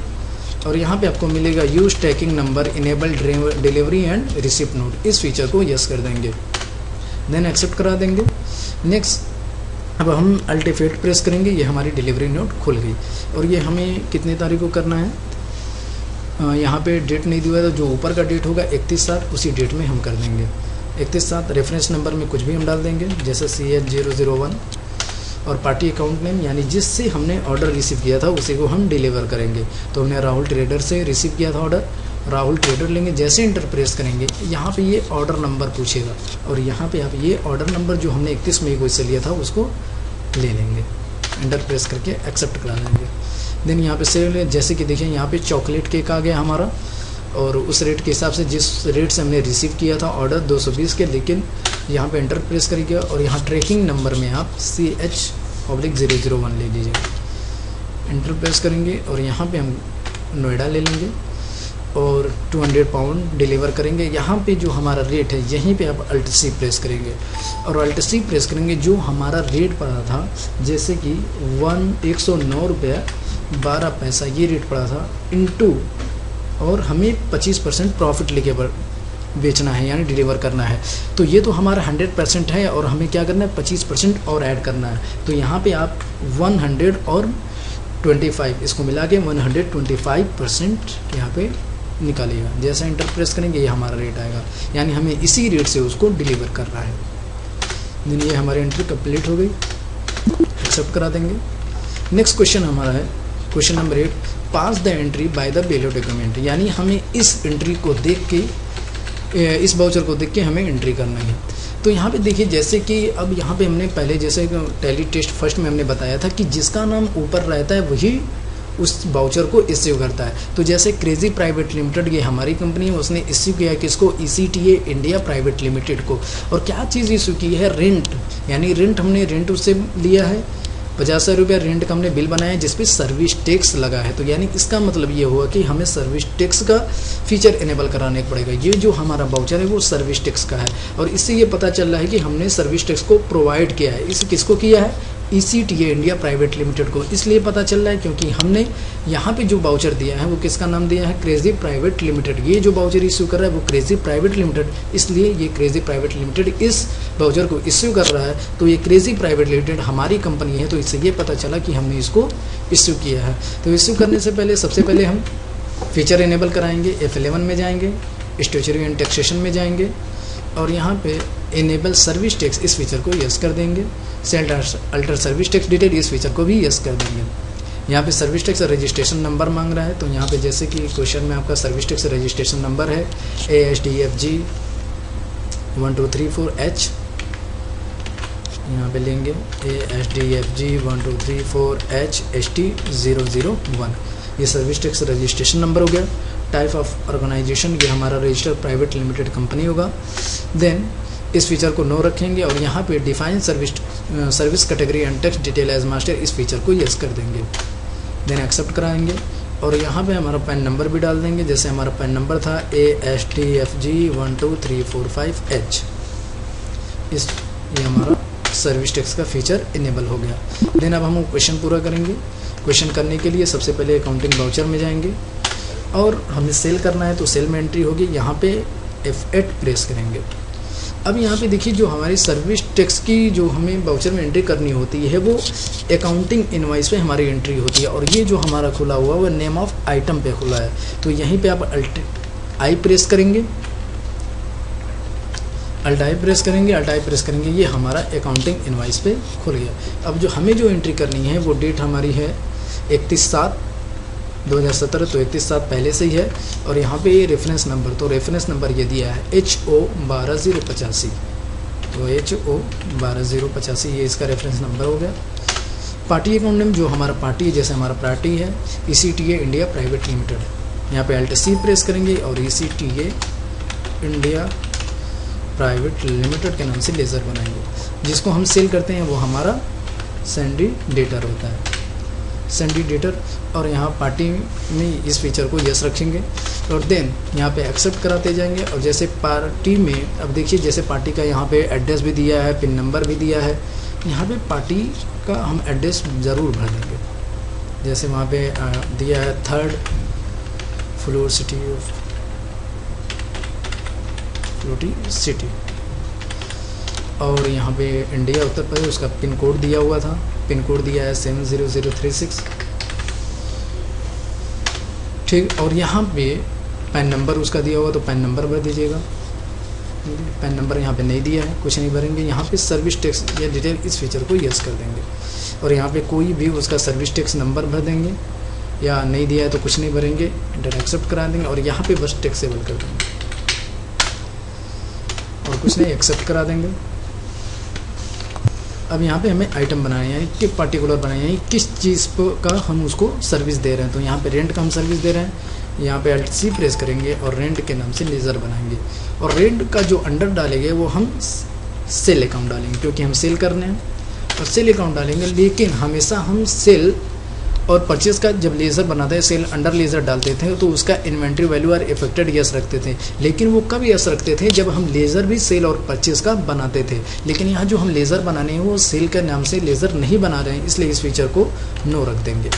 और यहाँ पे आपको मिलेगा use tracking number enable delivery and receipt note. इस फीचर को यस कर देंगे, देन एक्सेप्ट करा देंगे। नेक्स्ट अब हम Alt F8 प्रेस करेंगे, ये हमारी डिलीवरी नोट खुल गई। और ये हमें कितनी तारीख को करना है, यहाँ पे डेट नहीं दिया, तो जो ऊपर का डेट होगा 31/7 उसी डेट में हम कर देंगे। 31/7 रेफरेंस नंबर में कुछ भी हम डाल देंगे, जैसे CH001 और पार्टी अकाउंट नेम, यानी जिससे हमने ऑर्डर रिसीव किया था उसी को हम डिलीवर करेंगे। तो हमने राहुल ट्रेडर से रिसीव किया था ऑर्डर, राहुल ट्रेडर लेंगे। जैसे इंटर प्रेस करेंगे यहाँ पे ये ऑर्डर नंबर पूछेगा और यहाँ पे आप ये ऑर्डर नंबर जो हमने 31 मई को इससे लिया था उसको ले लेंगे, इंटर प्रेस करके एक्सेप्ट करा देंगे। देन यहाँ पे सेव, जैसे कि देखिए यहाँ पे चॉकलेट केक आ गया हमारा, और उस रेट के हिसाब से जिस रेट से हमने रिसीव किया था ऑर्डर 220 के, लेकिन यहाँ पे इंटर प्रेस करिएगा और यहाँ ट्रैकिंग नंबर में आप CH/001 ले लीजिए, इंटर प्रेस करेंगे और यहाँ पे हम नोएडा ले लेंगे और 200 पाउंड डिलीवर करेंगे। यहाँ पे जो हमारा रेट है यहीं पे आप Alt C प्रेस करेंगे और Alt C प्रेस करेंगे, जो हमारा रेट पड़ा था जैसे कि 109 रुपया 12 पैसा ये रेट पड़ा था, इनटू और हमें 25% प्रॉफिट लेके बेचना है यानी डिलीवर करना है। तो ये तो हमारा 100% है और हमें क्या करना है 25% और ऐड करना है। तो यहाँ पे आप 100 और 25 इसको मिला के 125% यहाँ पे निकालिएगा। जैसा इंटर प्रेस करेंगे ये हमारा रेट आएगा, यानी हमें इसी रेट से उसको डिलीवर करना है। देन ये हमारी एंट्री कंप्लीट हो गई, एक्सेप्ट करा देंगे। नेक्स्ट क्वेश्चन हमारा है question number 8, pass the entry by the below document, यानी हमें इस एंट्री को देख के, इस वाउचर को देख के हमें एंट्री करना है। तो यहाँ पे देखिए जैसे कि अब यहाँ पे हमने पहले जैसे टैली टेस्ट फर्स्ट में हमने बताया था कि जिसका नाम ऊपर रहता है वही उस वाउचर को इश्यू करता है। तो जैसे क्रेजी प्राइवेट लिमिटेड ये हमारी कंपनी है, उसने इश्यू किया किसको, ECTA इंडिया प्राइवेट लिमिटेड को। और क्या चीज़ इश्यू की है, रेंट, यानी रेंट हमने रेंट उससे लिया है 50,000 रुपया रेंट का हमने बिल बनाया जिसपे सर्विस टैक्स लगा है। तो यानी इसका मतलब ये हुआ कि हमें सर्विस टैक्स का फीचर इनेबल कराने पड़ेगा। ये जो हमारा वाउचर है वो सर्विस टैक्स का है और इससे ये पता चल रहा है कि हमने सर्विस टैक्स को प्रोवाइड किया है। इसे किसको किया है, ECTA इंडिया प्राइवेट लिमिटेड को इसलिए पता चल रहा है क्योंकि हमने यहाँ पे जो वाउचर दिया है वो किसका नाम दिया है, क्रेजी प्राइवेट लिमिटेड। ये जो वाउचर इश्यू कर रहा है वो क्रेजी प्राइवेट लिमिटेड, इसलिए ये क्रेजी प्राइवेट लिमिटेड इस वाउचर को इश्यू कर रहा है। तो ये क्रेजी प्राइवेट लिमिटेड हमारी कंपनी है, तो इससे ये पता चला कि हमने इसको इश्यू किया है। तो इश्यू करने से पहले सबसे पहले हम फीचर इनेबल कराएंगे, F11 में जाएंगे, स्टैट्यूटरी एंड टैक्सेशन में जाएंगे और यहाँ पे इनेबल सर्विस टैक्स इस फीचर को यस कर देंगे। Sale alter service tax detail इस फीचर को भी यस कर देंगे। यहाँ पे सर्विस टैक्स रजिस्ट्रेशन नंबर मांग रहा है, तो यहाँ पे जैसे कि क्वेश्चन में आपका सर्विस टैक्स रजिस्ट्रेशन नंबर है ASDFG 1234H, यहाँ पे लेंगे ASDFG 1234H ST001, ये सर्विस टैक्स रजिस्ट्रेशन नंबर हो गया। टाइप ऑफ ऑर्गेनाइजेशन ये हमारा रजिस्टर्ड प्राइवेट लिमिटेड कंपनी होगा। देन इस फीचर को नो रखेंगे और यहाँ पे define service category and tax detail as master इस फीचर को यस कर देंगे। देन एक्सेप्ट कराएंगे और यहाँ पे हमारा पैन नंबर भी डाल देंगे, जैसे हमारा पैन नंबर था ASTFG 12345H। ये हमारा सर्विस टैक्स का फीचर इनेबल हो गया। देन अब हम क्वेश्चन पूरा करेंगे। क्वेश्चन करने के लिए सबसे पहले अकाउंटिंग वाउचर में जाएंगे और हमें सेल करना है तो सेल में एंट्री होगी, यहाँ पे F8 प्रेस करेंगे। अब यहाँ पे देखिए जो हमारी सर्विस टैक्स की जो हमें वाउचर में एंट्री करनी होती है वो अकाउंटिंग इनवॉइस पे हमारी एंट्री होती है और ये जो हमारा खुला हुआ वो नेम ऑफ आइटम पे खुला है, तो यहीं पे आप Alt I प्रेस करेंगे, Alt I प्रेस करेंगे, ये हमारा अकाउंटिंग इनवॉइस पे खुल गया। अब जो हमें जो एंट्री करनी है वो डेट हमारी है 31/7/2017, तो 31/7 पहले से ही है और यहाँ पे ये रेफरेंस नंबर, तो रेफरेंस नंबर ये दिया है HO 12085, तो HO 12085 ये इसका रेफरेंस नंबर हो गया। पार्टी अकाउंट नेम जो हमारा पार्टी है, जैसे हमारा पार्टी है ECTA इंडिया प्राइवेट लिमिटेड, यहाँ पे Alt C प्रेस करेंगे और ECTA इंडिया प्राइवेट लिमिटेड के नाम से लेज़र बनाएंगे। जिसको हम सेल करते हैं वो हमारा सैंडी डेटर होता है, सैंडी डेटर, और यहाँ पार्टी में इस फीचर को यस रखेंगे और देन यहाँ पे एक्सेप्ट कराते जाएंगे। और जैसे पार्टी में अब देखिए जैसे पार्टी का यहाँ पे एड्रेस भी दिया है, पिन नंबर भी दिया है, यहाँ पे पार्टी का हम एड्रेस ज़रूर भर देंगे। जैसे वहाँ पे दिया है 3rd फ्लोर सिटी और यहाँ पे इंडिया उत्तर प्रदेश, उसका पिन कोड दिया हुआ था, पिन कोड दिया है 70036, ठीक। और यहाँ पे पैन नंबर उसका दिया हुआ तो पैन नंबर भर दीजिएगा, पैन नंबर यहाँ पे नहीं दिया है, कुछ नहीं भरेंगे। यहाँ पे सर्विस टैक्स या डिटेल इस फीचर को यस कर देंगे और यहाँ पे कोई भी उसका सर्विस टैक्स नंबर भर देंगे, या नहीं दिया है तो कुछ नहीं भरेंगे, इंटर एक्सेप्ट करा देंगे और यहाँ पे बस टैक्सेबल कर देंगे और कुछ नहीं, एक्सेप्ट करा देंगे। अब यहाँ पे हमें आइटम बनाना है, यानी कि पार्टिकुलर बनाना है, यानी किस चीज़ का हम उसको सर्विस दे रहे हैं। तो यहाँ पे रेंट का हम सर्विस दे रहे हैं, यहाँ पे Alt C प्रेस करेंगे और रेंट के नाम से लेज़र बनाएंगे और रेंट का जो अंडर डालेंगे वो हम सेल अकाउंट डालेंगे, क्योंकि हम सेल करने हैं और सेल अकाउंट डालेंगे। लेकिन हमेशा हम सेल और परचेज़ का जब लेज़र बनाते हैं, सेल अंडर लेज़र डालते थे तो उसका inventory value are affected yes रखते थे, लेकिन वो कब यस रखते थे, जब हम लेज़र भी सेल और परचेज़ का बनाते थे। लेकिन यहाँ जो हम लेज़र बनाने हैं वो सेल के नाम से लेज़र नहीं बना रहे हैं, इसलिए इस फीचर को नो रख देंगे।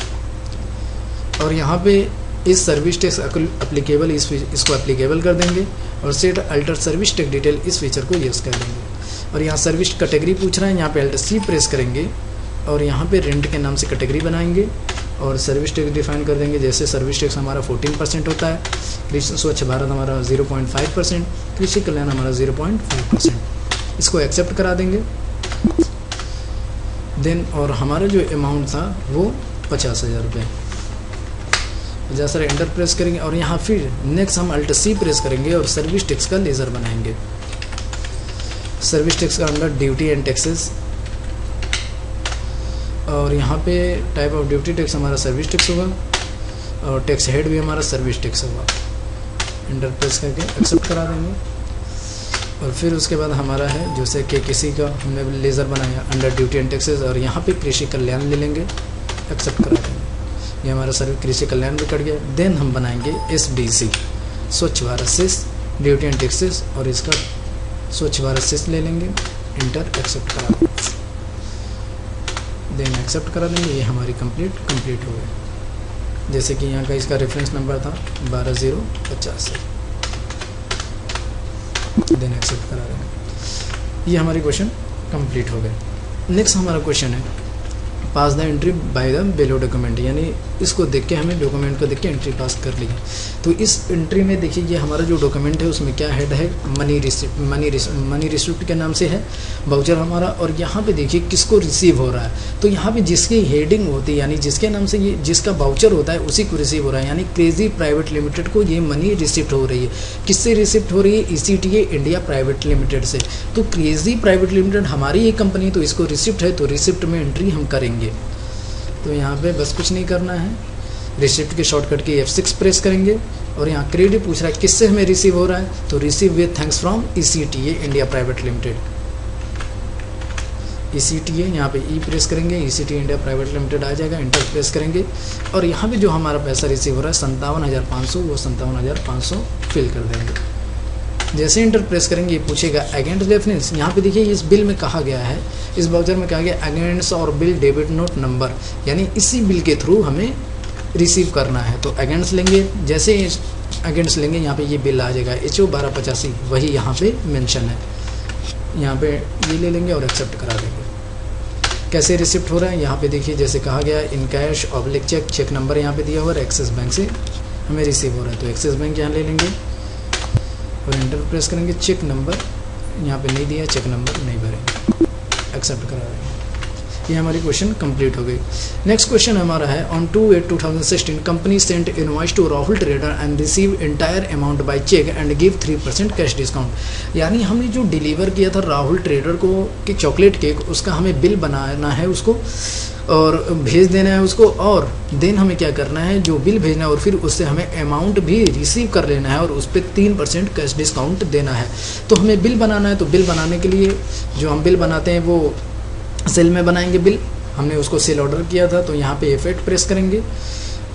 और यहाँ पे इस सर्विस टैक्स अप्लीकेबल इसको अप्लीकेबल कर देंगे और set alter service tax detail इस फीचर को यस कर देंगे। और यहाँ सर्विस कैटेगरी पूछ रहा है, यहाँ पे Alt C प्रेस करेंगे और यहाँ पे रेंट के नाम से कैटेगरी बनाएंगे और सर्विस टैक्स डिफाइन कर देंगे। जैसे सर्विस टैक्स हमारा 14% होता है, कृषि स्वच्छ भारत हमारा 0.5%, कृषि कल्याण हमारा 0.5%, इसको एक्सेप्ट करा देंगे। देन और हमारा जो अमाउंट था वो 50,000 रुपये, जैसा सर एंटर प्रेस करेंगे और यहाँ फिर नेक्स्ट हम Alt C प्रेस करेंगे और सर्विस टैक्स का लेज़र बनाएंगे। सर्विस टैक्स का अंडर ड्यूटी एंड टैक्सेस और यहाँ पे टाइप ऑफ ड्यूटी टैक्स हमारा सर्विस टैक्स होगा और टैक्स हेड भी हमारा सर्विस टैक्स होगा। एंटर प्रेस करके एक्सेप्ट करा देंगे और फिर उसके बाद हमारा है जैसे कि किसी का हमने लेज़र बनाया अंडर ड्यूटी एंड टैक्सेस और यहाँ पे कृषि कल्याण ले लेंगे, एक्सेप्ट करा देंगे। ये हमारा सर्विस कृषि कल्याण भी कट गया। देन हम बनाएंगे SDC Swachh Bharat cess duty and taxes और इसका स्वच्छ भारत सेस ले लेंगे, इंटर एक्सेप्ट करा देंगे। देन एक्सेप्ट करा देंगे। ये हमारी कंप्लीट हो गई। जैसे कि यहाँ का इसका रेफरेंस नंबर था 12085, देन एक्सेप्ट करा देंगे। ये हमारी क्वेश्चन कंप्लीट हो गए। नेक्स्ट हमारा क्वेश्चन है pass the entry by the below document, यानी इसको देख के हमें डॉक्यूमेंट को देख के एंट्री पास कर ली। तो इस एंट्री में देखिए ये हमारा जो डॉक्यूमेंट है उसमें क्या हेड है, मनी रिसिप्ट के नाम से है वाउचर हमारा। और यहाँ पे देखिए किसको रिसीव हो रहा है, तो यहाँ पे जिसकी हेडिंग होती है यानी जिसके नाम से ये जिसका वाउचर होता है उसी को रिसीव हो रहा है, यानी क्रेजी प्राइवेट लिमिटेड को ये मनी रिसिप्ट हो रही है। किससे रिसिप्ट हो रही है? ECTA इंडिया प्राइवेट लिमिटेड से। तो क्रेजी प्राइवेट लिमिटेड हमारी एक कंपनी, तो इसको रिसिप्ट है, तो रिसिप्ट में एंट्री हम करेंगे। तो यहाँ पे बस कुछ नहीं करना है, रिसिप्ट के शॉर्टकट की F6 प्रेस करेंगे। और यहाँ क्रेडिट पूछ रहा है किससे हमें रिसीव हो रहा है, तो receive with thanks from ECTA India private limited. ECTA यहाँ पे E प्रेस करेंगे, ECTA इंडिया प्राइवेट लिमिटेड आ जाएगा, इंटर प्रेस करेंगे। और यहाँ पे जो हमारा पैसा रिसीव हो रहा है 57,500, वो 57,500 फिल कर देंगे। जैसे इंटर प्रेस करेंगे ये पूछेगा अगेंस्ट रेफरेंस। यहाँ पे देखिए इस बिल में कहा गया है, इस वाउचर में कहा गया अगेंस्ट और बिल डेबिट नोट नंबर, यानी इसी बिल के थ्रू हमें रिसीव करना है। तो अगेंस्ट लेंगे, जैसे अगेंस्ट लेंगे यहाँ पे ये बिल आ जाएगा HO 1285, वही यहाँ पे मेंशन है। यहाँ पे ये ले लेंगे और एक्सेप्ट करा देंगे। कैसे रिसिप्ट हो रहा है यहाँ पे देखिए, जैसे कहा गया in cash oblique cheque, cheque number यहाँ पे दिया हुआ है, एक्सिस बैंक से हमें रिसीव हो रहा है। तो एक्सिस बैंक यहाँ ले लेंगे और इंटर प्रेस करेंगे। चेक नंबर यहाँ पे नहीं दिया, चेक नंबर नहीं भरेंगे, एक्सेप्ट करा देंगे। ये हमारी क्वेश्चन कंप्लीट हो गई। नेक्स्ट क्वेश्चन हमारा है on 2/8/2016 company sent invoice to Rahul trader and receive entire amount by cheque and give 3% cash discount. यानी हमने जो डिलीवर किया था राहुल ट्रेडर को कि चॉकलेट केक, उसका हमें बिल बनाना है उसको और भेज देना है उसको, और देन हमें क्या करना है, जो बिल भेजना है और फिर उससे हमें अमाउंट भी रिसीव कर लेना है और उस पर 3% कैश डिस्काउंट देना है। तो हमें बिल बनाना है, तो बिल बनाने के लिए जो हम बिल बनाते हैं वो सेल में बनाएंगे बिल। हमने उसको सेल ऑर्डर किया था, तो यहाँ पे F8 प्रेस करेंगे।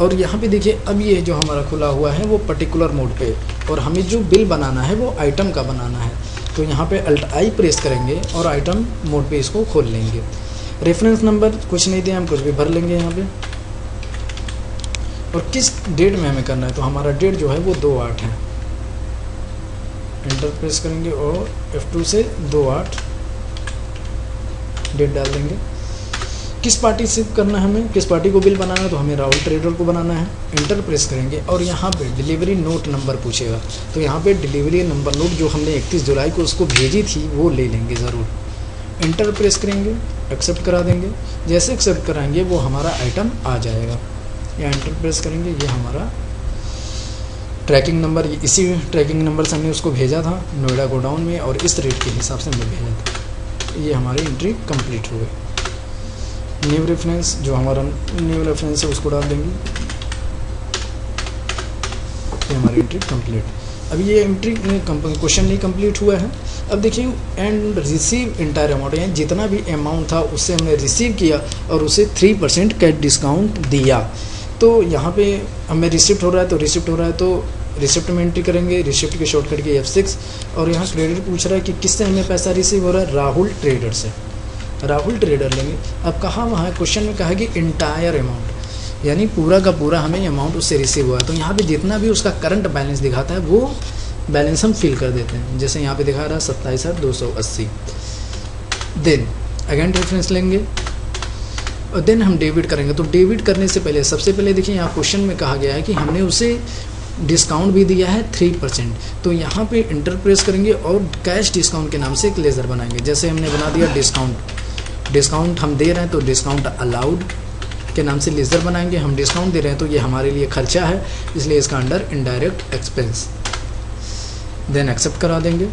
और यहाँ पे देखिए अब ये जो हमारा खुला हुआ है वो पर्टिकुलर मोड पे, और हमें जो बिल बनाना है वो आइटम का बनाना है। तो यहाँ पे Alt-I प्रेस करेंगे और आइटम मोड पे इसको खोल लेंगे। रेफरेंस नंबर कुछ नहीं दिया, हम कुछ भी भर लेंगे यहाँ पे। और किस डेट में हमें करना है, तो हमारा डेट जो है वो 2/8 है। एंटर प्रेस करेंगे और F2 से 2/8 डेट डाल देंगे। किस पार्टी से करना है हमें, किस पार्टी को बिल बनाना है, तो हमें राहुल ट्रेडर को बनाना है। एंटर प्रेस करेंगे और यहाँ पे डिलीवरी नोट नंबर पूछेगा, तो यहाँ पे डिलीवरी नंबर नोट जो हमने 31 जुलाई को उसको भेजी थी वो ले लेंगे ज़रूर। एंटर प्रेस करेंगे, एक्सेप्ट करा देंगे। जैसे एक्सेप्ट कराएंगे वो हमारा आइटम आ जाएगा। या एंटर प्रेस करेंगे, ये हमारा ट्रैकिंग नंबर, इसी ट्रैकिंग नंबर से हमने उसको भेजा था नोएडा गोडाउन में, और इस रेट के हिसाब से हमने भेजा था। ये हमारी एंट्री कंप्लीट हो गई। न्यू रेफरेंस, जो हमारा न्यू रेफरेंस है उसको डाल देंगे। ये हमारी एंट्री कंप्लीट। अब ये एंट्री क्वेश्चन नहीं कंप्लीट हुआ है। अब देखिए एंड रिसीव इंटायर अमाउंट, यानी जितना भी अमाउंट था उससे हमने रिसीव किया और उसे 3% कैश डिस्काउंट दिया। तो यहाँ पे हमें रिसिप्ट हो रहा है, तो रिसिप्ट हो रहा है तो रिसिप्ट में एंट्री करेंगे। रिसिप्ट के शॉर्टकट की F6। और यहाँ क्रेडिट पूछ रहा है कि किससे हमें पैसा रिसीव हो रहा है, राहुल ट्रेडर से। राहुल ट्रेडर लेंगे। अब कहा वहाँ क्वेश्चन में कहा कि इंटायर अमाउंट, यानी पूरा का पूरा हमें अमाउंट उससे रिसीव हुआ है। तो यहाँ पे जितना भी उसका करंट बैलेंस दिखाता है वो बैलेंस हम फिल कर देते हैं। जैसे यहाँ पे दिखा रहा है 27,280। देन अगेन रेफरेंस लेंगे और देन हम डेबिट करेंगे। तो डेबिट करने से पहले सबसे पहले देखिए यहाँ क्वेश्चन में कहा गया है कि हमने उसे डिस्काउंट भी दिया है 3%। तो यहाँ पे इंटर प्रेस करेंगे और कैश डिस्काउंट के नाम से एक लेज़र बनाएंगे। जैसे हमने बना दिया डिस्काउंट हम दे रहे हैं, तो डिस्काउंट अलाउड के नाम से लेज़र बनाएंगे। हम डिस्काउंट दे रहे हैं तो ये हमारे लिए खर्चा है, इसलिए इसका under indirect expense. Then accept करा देंगे।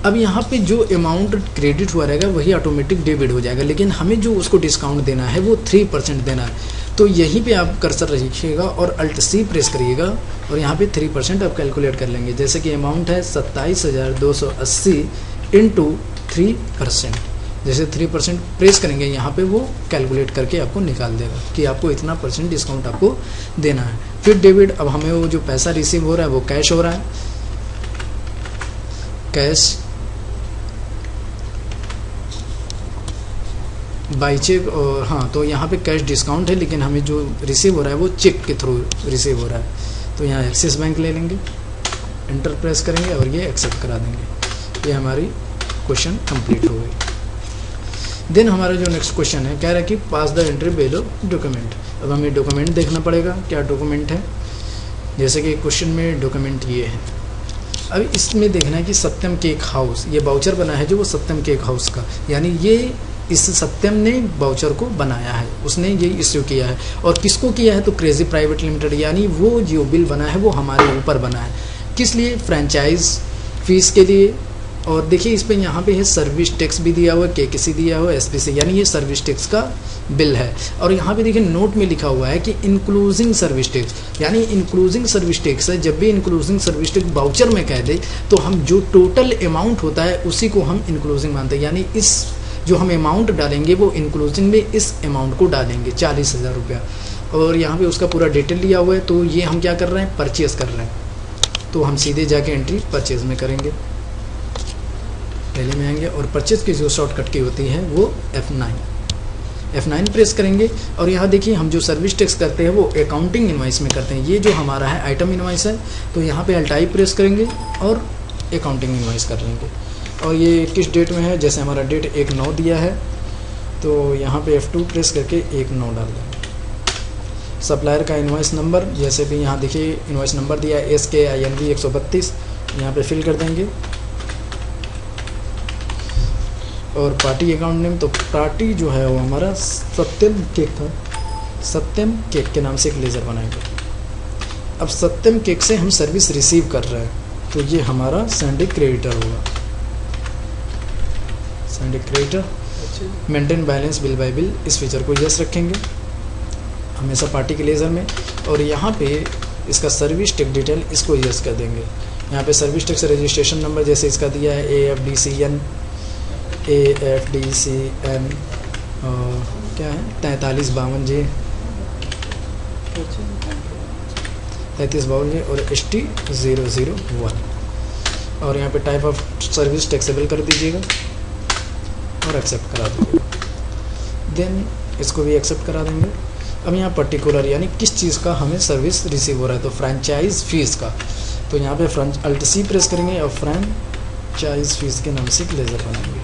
अब यहाँ पे जो अमाउंट क्रेडिट हुआ रहेगा वही ऑटोमेटिक डेबिट हो जाएगा, लेकिन हमें जो उसको डिस्काउंट देना है वो 3% देना है। तो यहीं पे आप कर्सर रखिएगा और Alt-C प्रेस करिएगा और यहाँ पे 3% आप कैलकुलेट कर लेंगे। जैसे कि अमाउंट है 27,280 इंटू 3%। जैसे 3% प्रेस करेंगे यहाँ पे वो कैलकुलेट करके आपको निकाल देगा कि आपको इतना % डिस्काउंट आपको देना है। फिर डेबिट, अब हमें वो जो पैसा रिसीव हो रहा है वो कैश हो रहा है, कैश बाई चेक, और हाँ तो यहाँ पे कैश डिस्काउंट है, लेकिन हमें जो रिसीव हो रहा है वो चेक के थ्रू रिसीव हो रहा है। तो यहाँ एक्सिस बैंक ले लेंगे, इंटर प्रेस करेंगे और ये एक्सेप्ट करा देंगे। ये हमारी क्वेश्चन कंप्लीट हो गई। देन हमारा जो नेक्स्ट क्वेश्चन है, कह रहा है कि पास द एंट्री बिलो डॉक्यूमेंट। अब हमें डॉक्यूमेंट देखना पड़ेगा, क्या डॉक्यूमेंट है। जैसे कि क्वेश्चन में डॉक्यूमेंट ये है। अब इसमें देखना है कि सत्यम केक हाउस, ये वाउचर बना है जो वो सत्यम केक हाउस का, यानी ये इस सत्यम ने वाउचर को बनाया है, उसने ये इश्यू किया है। और किसको किया है, तो क्रेजी प्राइवेट लिमिटेड, यानी वो जो बिल बना है वो हमारे ऊपर बना है। किस लिए, फ्रेंचाइज फीस के लिए। और देखिए इस पे यहाँ पे है सर्विस टैक्स भी दिया हुआ है, केकेसी दिया हुआ है, एसपीसी, यानी ये सर्विस टैक्स का बिल है। और यहाँ पे देखिए नोट में लिखा हुआ है कि इंक्लूजिंग सर्विस टैक्स, यानी इंक्लूजिंग सर्विस टैक्स है। जब भी इंक्लूजिंग सर्विस टैक्स वाउचर में कह दे तो हम जो टोटल अमाउंट होता है उसी को हम इंक्लूजिंग मानते हैं, यानी इस जो हम अमाउंट डालेंगे वो इंक्लूजिंग में इस अमाउंट को डालेंगे 40,000 रुपया। और यहाँ पे उसका पूरा डिटेल लिया हुआ है। तो ये हम क्या कर रहे हैं, परचेज कर रहे हैं। तो हम सीधे जाके एंट्री परचेज में करेंगे, पहले में आएंगे और परचेज की जो शॉर्टकट की होती है वो F9 प्रेस करेंगे। और यहाँ देखिए हम जो सर्विस टैक्स करते हैं वो अकाउंटिंग इनवाइस में करते हैं। ये जो हमारा है आइटम इनवाइस है, तो यहाँ पे अल्टाई प्रेस करेंगे और अकाउंटिंग इनवाइस कर लेंगे। और ये किस डेट में है, जैसे हमारा डेट 1/9 दिया है, तो यहाँ पे F2 प्रेस करके 1/9 डाल देंगे। सप्लायर का इनवाइस नंबर, जैसे भी यहाँ देखिए इनवाइस नंबर दिया है SKINV 132, यहाँ पे फिल कर देंगे। और पार्टी अकाउंट नेम, तो पार्टी जो है वो हमारा सत्यम केक था, सत्यम केक के नाम से एक लेज़र बनाएंगे। अब सत्यम केक से हम सर्विस रिसीव कर रहे हैं, तो ये हमारा सैंडी क्रेडिटर होगा, Sandy creditor. Maintain balance bill by bill, इस फीचर को यस रखेंगे हमेशा पार्टी के लेज़र में। और यहाँ पे इसका सर्विस टैक्स डिटेल, इसको यस कर देंगे। यहाँ पे सर्विस टैक्स रजिस्ट्रेशन नंबर जैसे इसका दिया है AFDCN क्या है 4352J 3352J और ST001। और यहाँ पे टाइप ऑफ सर्विस टैक्सेबल कर दीजिएगा और एक्सेप्ट करा दीजिएगा। देन इसको भी एक्सेप्ट करा देंगे। अब यहाँ पर्टिकुलर यानी किस चीज़ का हमें सर्विस रिसीव हो रहा है, तो फ्रेंचाइज फीस का। तो यहाँ पे Alt+C प्रेस करेंगे और फ्रेंचाइज फीस के नाम से एक लेज़र बनाएंगे,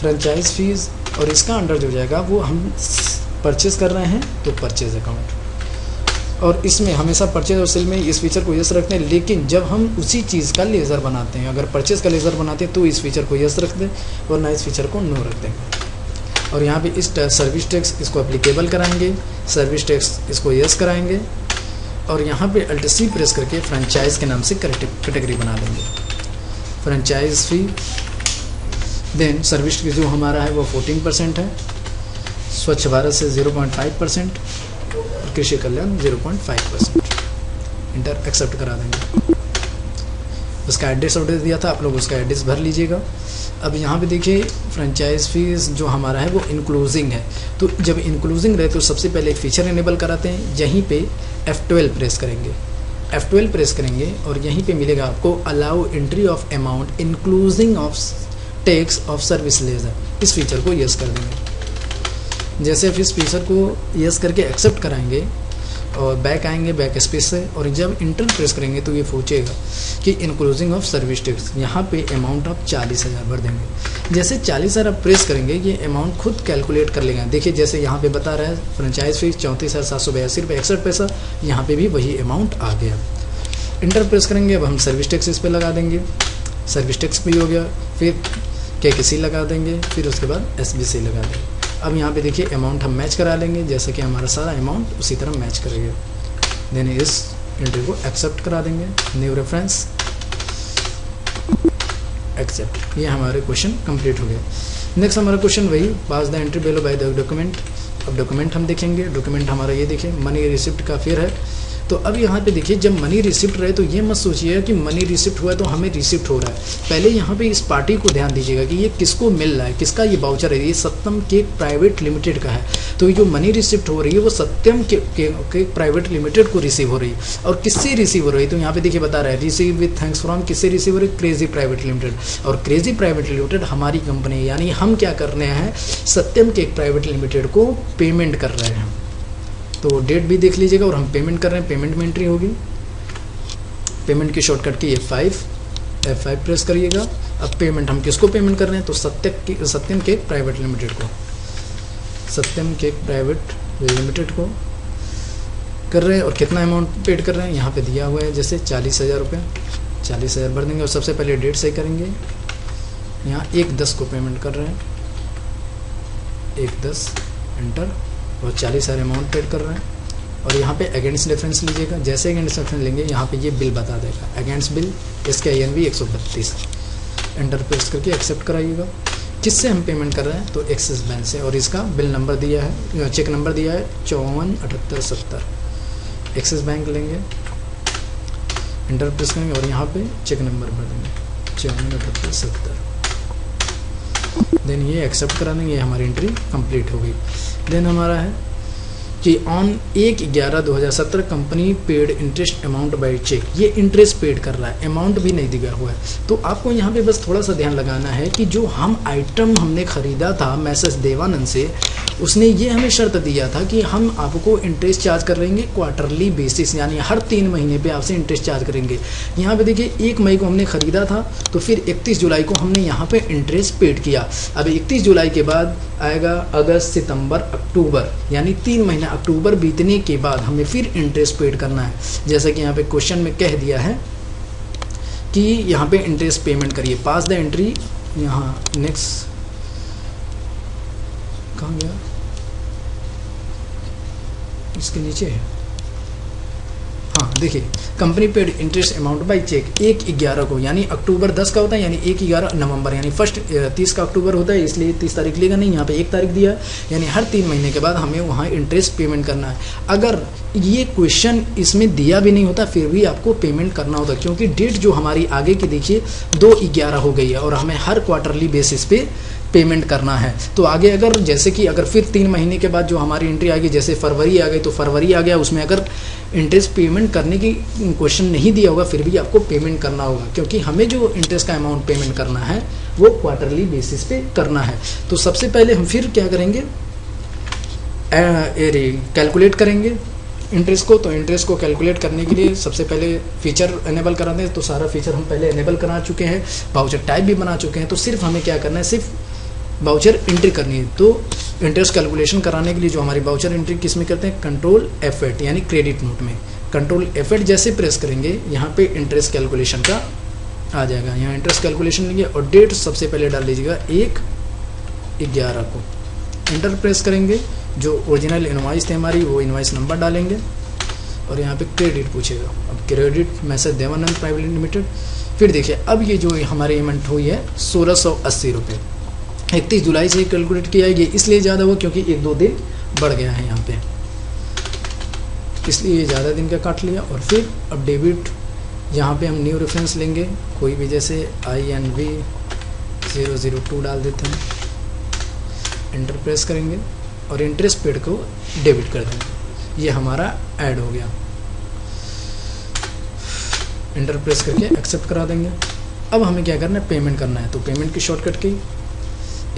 फ्रेंचाइज फीस। और इसका अंडर जो जाएगा वो हम परचेज कर रहे हैं तो परचेज अकाउंट। और इसमें हमेशा परचेज और सेल में इस फीचर को यस रखते हैं, लेकिन जब हम उसी चीज़ का लेज़र बनाते हैं, अगर परचेज का लेज़र बनाते हैं तो इस फीचर को यस रख दें वरना इस फीचर को नो रख देंगे। और यहाँ पे इस सर्विस टैक्स इसको एप्लीकेबल कराएंगे, सर्विस टैक्स इसको यस कराएंगे। और यहाँ पे Alt+C प्रेस करके फ्रेंचाइज के नाम से कैटेगरी बना देंगे, फ्रेंचाइज फी। देन सर्विस की जो हमारा है वो 14% है, स्वच्छ भारत से 0.5% और कृषि कल्याण 0.5%। इंटर एक्सेप्ट करा देंगे। उसका एड्रेस ऑर्डर दिया था, आप लोग उसका एड्रेस भर लीजिएगा। अब यहाँ पे देखिए फ्रेंचाइज फीस जो हमारा है वो इंक्लूजिंग है। तो जब इंक्लूजिंग रहे तो सबसे पहले एक फीचर इनेबल कराते हैं, यहीं पे F12 प्रेस करेंगे, F12 प्रेस करेंगे और यहीं पे मिलेगा आपको allow entry of amount including of tax of service laser, इस फीचर को यस कर देंगे। जैसे आप इस फीचर को यस करके एक्सेप्ट कराएंगे और बैक आएंगे बैक स्पेस से, और जब इंटर प्रेस करेंगे तो ये पूछेगा कि इंक्लूजिंग ऑफ सर्विस टैक्स, यहाँ पे अमाउंट आप 40,000 भर देंगे। जैसे 40,000 आप प्रेस करेंगे ये अमाउंट खुद कैलकुलेट कर लेगा। देखिए जैसे यहाँ पे बता रहा है फ्रेंचाइज फीस 34,782 रुपये 61 पैसा, यहाँ पे भी वही अमाउंट आ गया। इंटर प्रेस करेंगे, अब हम सर्विस टैक्स इस पर लगा देंगे, सर्विस टैक्स भी हो गया, फिर KKC लगा देंगे, फिर उसके बाद SBC लगा देंगे। अब यहाँ पे देखिए अमाउंट हम मैच करा लेंगे, जैसे कि हमारा सारा अमाउंट उसी तरह मैच करेगा। देन इस एंट्री को एक्सेप्ट करा देंगे, न्यू रेफरेंस एक्सेप्ट। ये हमारे क्वेश्चन कंप्लीट हो गए। नेक्स्ट हमारा क्वेश्चन वही, pass the entry below by the document. अब डॉक्यूमेंट हम देखेंगे, डॉक्यूमेंट हमारा ये देखिए मनी रिसिप्ट का फिर है, तो अब यहाँ पे देखिए जब मनी रिसिप्ट रहे तो ये मत सोचिएगा कि मनी रिसिप्ट हुआ तो हमें रिसिप्ट हो रहा है। पहले यहाँ पे इस पार्टी को ध्यान दीजिएगा कि ये किसको मिल रहा है, किसका ये वाउचर है, ये सत्यम केक प्राइवेट लिमिटेड का है। तो ये जो मनी रिसिप्ट हो रही है वो सत्यम केक प्राइवेट लिमिटेड को रिसीव हो रही है। और किससे रिसीव हो रही है तो यहाँ पे देखिए बता रहा है रिसीव विथ थैंक्स फ्रॉम, किससे रिसीव हो रही है, क्रेजी प्राइवेट लिमिटेड। और क्रेजी प्राइवेट लिमिटेड हमारी कंपनी, यानी हम क्या कर रहे हैं, सत्यम केक प्राइवेट लिमिटेड को पेमेंट कर रहे हैं। तो डेट भी देख लीजिएगा और हम पेमेंट कर रहे हैं, पेमेंट में एंट्री होगी। पेमेंट की शॉर्टकट की F5 प्रेस करिएगा। अब पेमेंट हम किसको पेमेंट कर रहे हैं तो सत्यम केक प्राइवेट लिमिटेड को, सत्यम केक प्राइवेट लिमिटेड को कर रहे हैं। और कितना अमाउंट पेड कर रहे हैं यहाँ पे दिया हुआ है, जैसे 40,000 रुपये, 40,000 भर देंगे। और सबसे पहले डेट सही करेंगे, यहाँ 1/10 को पेमेंट कर रहे हैं, 1/10 एंटर, और 40,000 अमाउंट पेड कर रहे हैं। और यहाँ पे अगेंस्ट रेफरेंस लीजिएगा, जैसे अगेंस्ट रेफरेंस लेंगे यहाँ पे ये बिल बता देगा, अगेंस्ट बिल इसका INV 132, एंटर प्रेस करके एक्सेप्ट कराइएगा। किससे हम पेमेंट कर रहे हैं तो एक्सिस बैंक से, और इसका बिल नंबर दिया है, चेक नंबर दिया है 547870, एक्सिस बैंक लेंगे, एंटर प्रेस करेंगे और यहाँ पे चेक नंबर भर देंगे 547870। देन ये एक्सेप्ट करा देंगे, ये हमारी एंट्री कंप्लीट हो गई। देन हमारा है कि on 1/11/2017 company paid interest amount by cheque, ये इंटरेस्ट पेड कर रहा है, अमाउंट भी नहीं दिया हुआ है। तो आपको यहाँ पे बस थोड़ा सा ध्यान लगाना है कि जो हम आइटम हमने खरीदा था मैसेज देवानंद से, उसने ये हमें शर्त दिया था कि हम आपको इंटरेस्ट चार्ज करेंगे क्वार्टरली बेसिस, यानी हर 3 महीने पे आपसे इंटरेस्ट चार्ज करेंगे। यहाँ पे देखिए 1 मई को हमने खरीदा था तो फिर 31 जुलाई को हमने यहाँ पे इंटरेस्ट पेड किया। अब 31 जुलाई के बाद आएगा अगस्त, सितंबर, अक्टूबर, यानी 3 महीना अक्टूबर बीतने के बाद हमें फिर इंटरेस्ट पेड करना है। जैसा कि यहाँ पे क्वेश्चन में कह दिया है कि यहाँ पे इंटरेस्ट पेमेंट करिए, पास द एंट्री। यहाँ नेक्स्ट कहाँ गया, इसके नीचे है, हाँ देखिए company paid interest amount by cheque 1/11 को, यानी अक्टूबर 10 का होता है, यानी 1/11 नवंबर, यानी फर्स्ट 30 का अक्टूबर होता है, इसलिए 30 तारीख लेगा नहीं, यहाँ पे 1 तारीख दिया, यानी हर 3 महीने के बाद हमें वहाँ इंटरेस्ट पेमेंट करना है। अगर ये क्वेश्चन इसमें दिया भी नहीं होता फिर भी आपको पेमेंट करना होता, क्योंकि डेट जो हमारी आगे की देखिए 2/11 हो गई है और हमें हर क्वार्टरली बेसिस पे पेमेंट करना है। तो आगे अगर जैसे कि अगर फिर 3 महीने के बाद जो हमारी एंट्री आ गई, जैसे फरवरी आ गई तो फरवरी आ गया, उसमें अगर इंटरेस्ट पेमेंट करने की क्वेश्चन नहीं दिया होगा फिर भी आपको पेमेंट करना होगा, क्योंकि हमें जो इंटरेस्ट का अमाउंट पेमेंट करना है वो क्वार्टरली बेसिस पे करना है। तो सबसे पहले हम फिर क्या करेंगे, कैलकुलेट करेंगे इंटरेस्ट को। तो इंटरेस्ट को कैलकुलेट करने के लिए सबसे पहले फीचर एनेबल करा दें, तो सारा फीचर हम पहले एनेबल करा चुके हैं, वाउचर टाइप भी बना चुके हैं। तो सिर्फ हमें क्या करना है, सिर्फ वाउचर एंट्री करनी है। तो इंटरेस्ट कैलकुलेशन कराने के लिए जो हमारी वाउचर एंट्री किस में करते हैं, कंट्रोल F8 यानी क्रेडिट नोट में। कंट्रोल F8 जैसे प्रेस करेंगे यहाँ पे इंटरेस्ट कैलकुलेशन का आ जाएगा, यहाँ इंटरेस्ट कैलकुलेशन लेंगे और डेट सबसे पहले डाल लीजिएगा 1/11 को, इंटर प्रेस करेंगे। जो ओरिजिनल इनवॉइस थे हमारी वो इनवॉइस नंबर डालेंगे और यहाँ पे क्रेडिट पूछेगा। अब credit message Devanand private limited. फिर देखिए अब ये जो हमारी पेमेंट हुई है 1680 रुपये, 31 जुलाई से कैलकुलेट किया है, ये इसलिए ज़्यादा हुआ क्योंकि 1-2 दिन बढ़ गया है यहाँ पे, इसलिए ज़्यादा दिन का काट लिया। और फिर अब डेबिट, यहाँ पे हम न्यू रेफरेंस लेंगे कोई भी, जैसे INV 002 डाल देते हैं, एंटर प्रेस करेंगे और इंटरेस्ट पेड को डेबिट कर देंगे। ये हमारा ऐड हो गया, एंटर प्रेस करके एक्सेप्ट करा देंगे। अब हमें क्या करना है, पेमेंट करना है। तो पेमेंट की शॉर्टकट की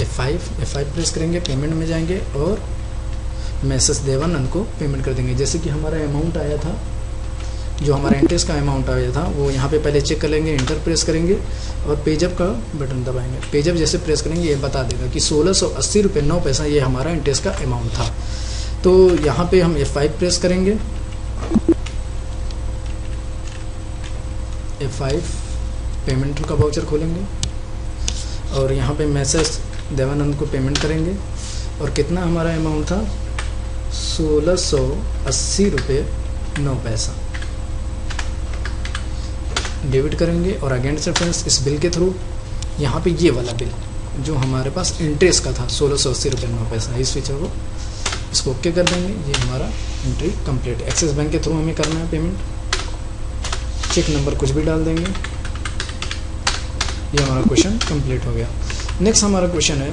F5 प्रेस करेंगे, पेमेंट में जाएंगे और मैसेज देवानंद को पेमेंट कर देंगे। जैसे कि हमारा अमाउंट आया था, जो हमारा इंटरेस्ट का अमाउंट आया था वो यहाँ पे पहले चेक कर लेंगे, इंटर प्रेस करेंगे और पेजअप का बटन दबाएंगे। पेजअप जैसे प्रेस करेंगे ये बता देगा कि 1680 रुपये 9 पैसा ये हमारा इंटरेस्ट का अमाउंट था। तो यहाँ पे हम F5 प्रेस करेंगे, F5 पेमेंट का वाउचर खोलेंगे और यहाँ पे मैसेज देवानंद को पेमेंट करेंगे। और कितना हमारा अमाउंट था, 1680 रुपये 9 पैसा डेबिट करेंगे। और अगेंस्ट रेफरेंस इस बिल के थ्रू यहाँ पे ये वाला बिल जो हमारे पास इंटरेस्ट का था 1680 रुपये 9 पैसा, इस फीचर को इसको ओके कर देंगे। ये हमारा एंट्री कंप्लीट। एक्सिस बैंक के थ्रू हमें करना है पेमेंट। चेक नंबर कुछ भी डाल देंगे। ये हमारा क्वेश्चन कंप्लीट हो गया। नेक्स्ट हमारा क्वेश्चन है,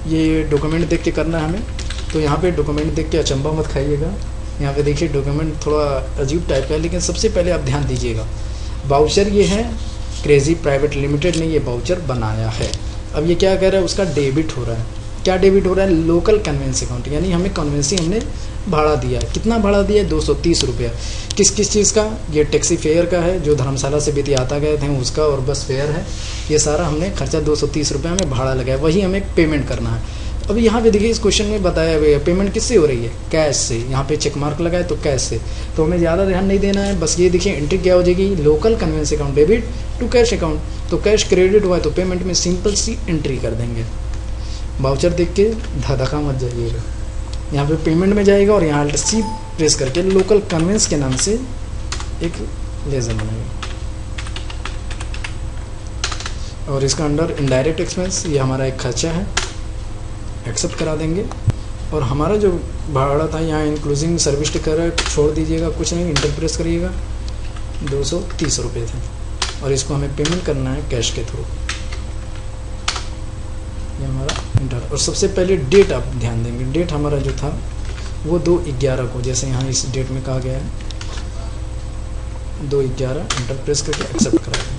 ये डॉक्यूमेंट देख के करना है हमें। तो यहाँ पे डॉक्यूमेंट देख के अचंभा मत खाइएगा। यहाँ पे देखिए डॉक्यूमेंट थोड़ा अजीब टाइप का है, लेकिन सबसे पहले आप ध्यान दीजिएगा। वाउचर ये है, क्रेजी प्राइवेट लिमिटेड ने ये वाउचर बनाया है। अब ये क्या कह रहा है, उसका डेबिट हो रहा है। क्या डेबिट हो रहा है? लोकल कन्वेंस अकाउंट, यानी हमें कन्वेंसी हमने भाड़ा दिया है। कितना भाड़ा दिया है? 230 रुपया। किस किस चीज़ का? ये टैक्सी फेयर का है, जो धर्मशाला से बितियाता गए थे उसका, और बस फेयर है। ये सारा हमने खर्चा 230 रुपये हमें भाड़ा लगाया, वही हमें पेमेंट करना है। अब यहाँ पे देखिए इस क्वेश्चन में बताया हुआ है पेमेंट किससे हो रही है? कैश से। यहाँ पे चेक मार्क लगाए तो कैश से, तो हमें ज़्यादा ध्यान नहीं देना है। बस ये देखिए एंट्री क्या हो जाएगी, local conveyance account debit to cash account. तो कैश क्रेडिट हुआ है तो पेमेंट में सिंपल सी एंट्री कर देंगे। वाउचर देख के धड़का मत जाइएगा। यहाँ पे पेमेंट में जाएगा और यहाँ अल्ट सी प्रेस करके लोकल कन्वेंस के नाम से एक लेजर बनेगा, और इसका अंडर इनडायरेक्ट एक्सपेंस, ये हमारा एक खर्चा है, एक्सेप्ट करा देंगे। और हमारा जो भाड़ा था यहाँ इंक्लूसिंग सर्विस टिकर छोड़ दीजिएगा, कुछ नहीं, इंटर प्रेस करिएगा। 230 रुपये थे, और इसको हमें पेमेंट करना है कैश के थ्रू। ये हमारा इंटर। और सबसे पहले डेट आप ध्यान देंगे। डेट हमारा जो था वो 2/11 को, जैसे यहाँ इस डेट में कहा गया है 2/11, इंटर प्रेस करके एक्सेप्ट करा देंगे।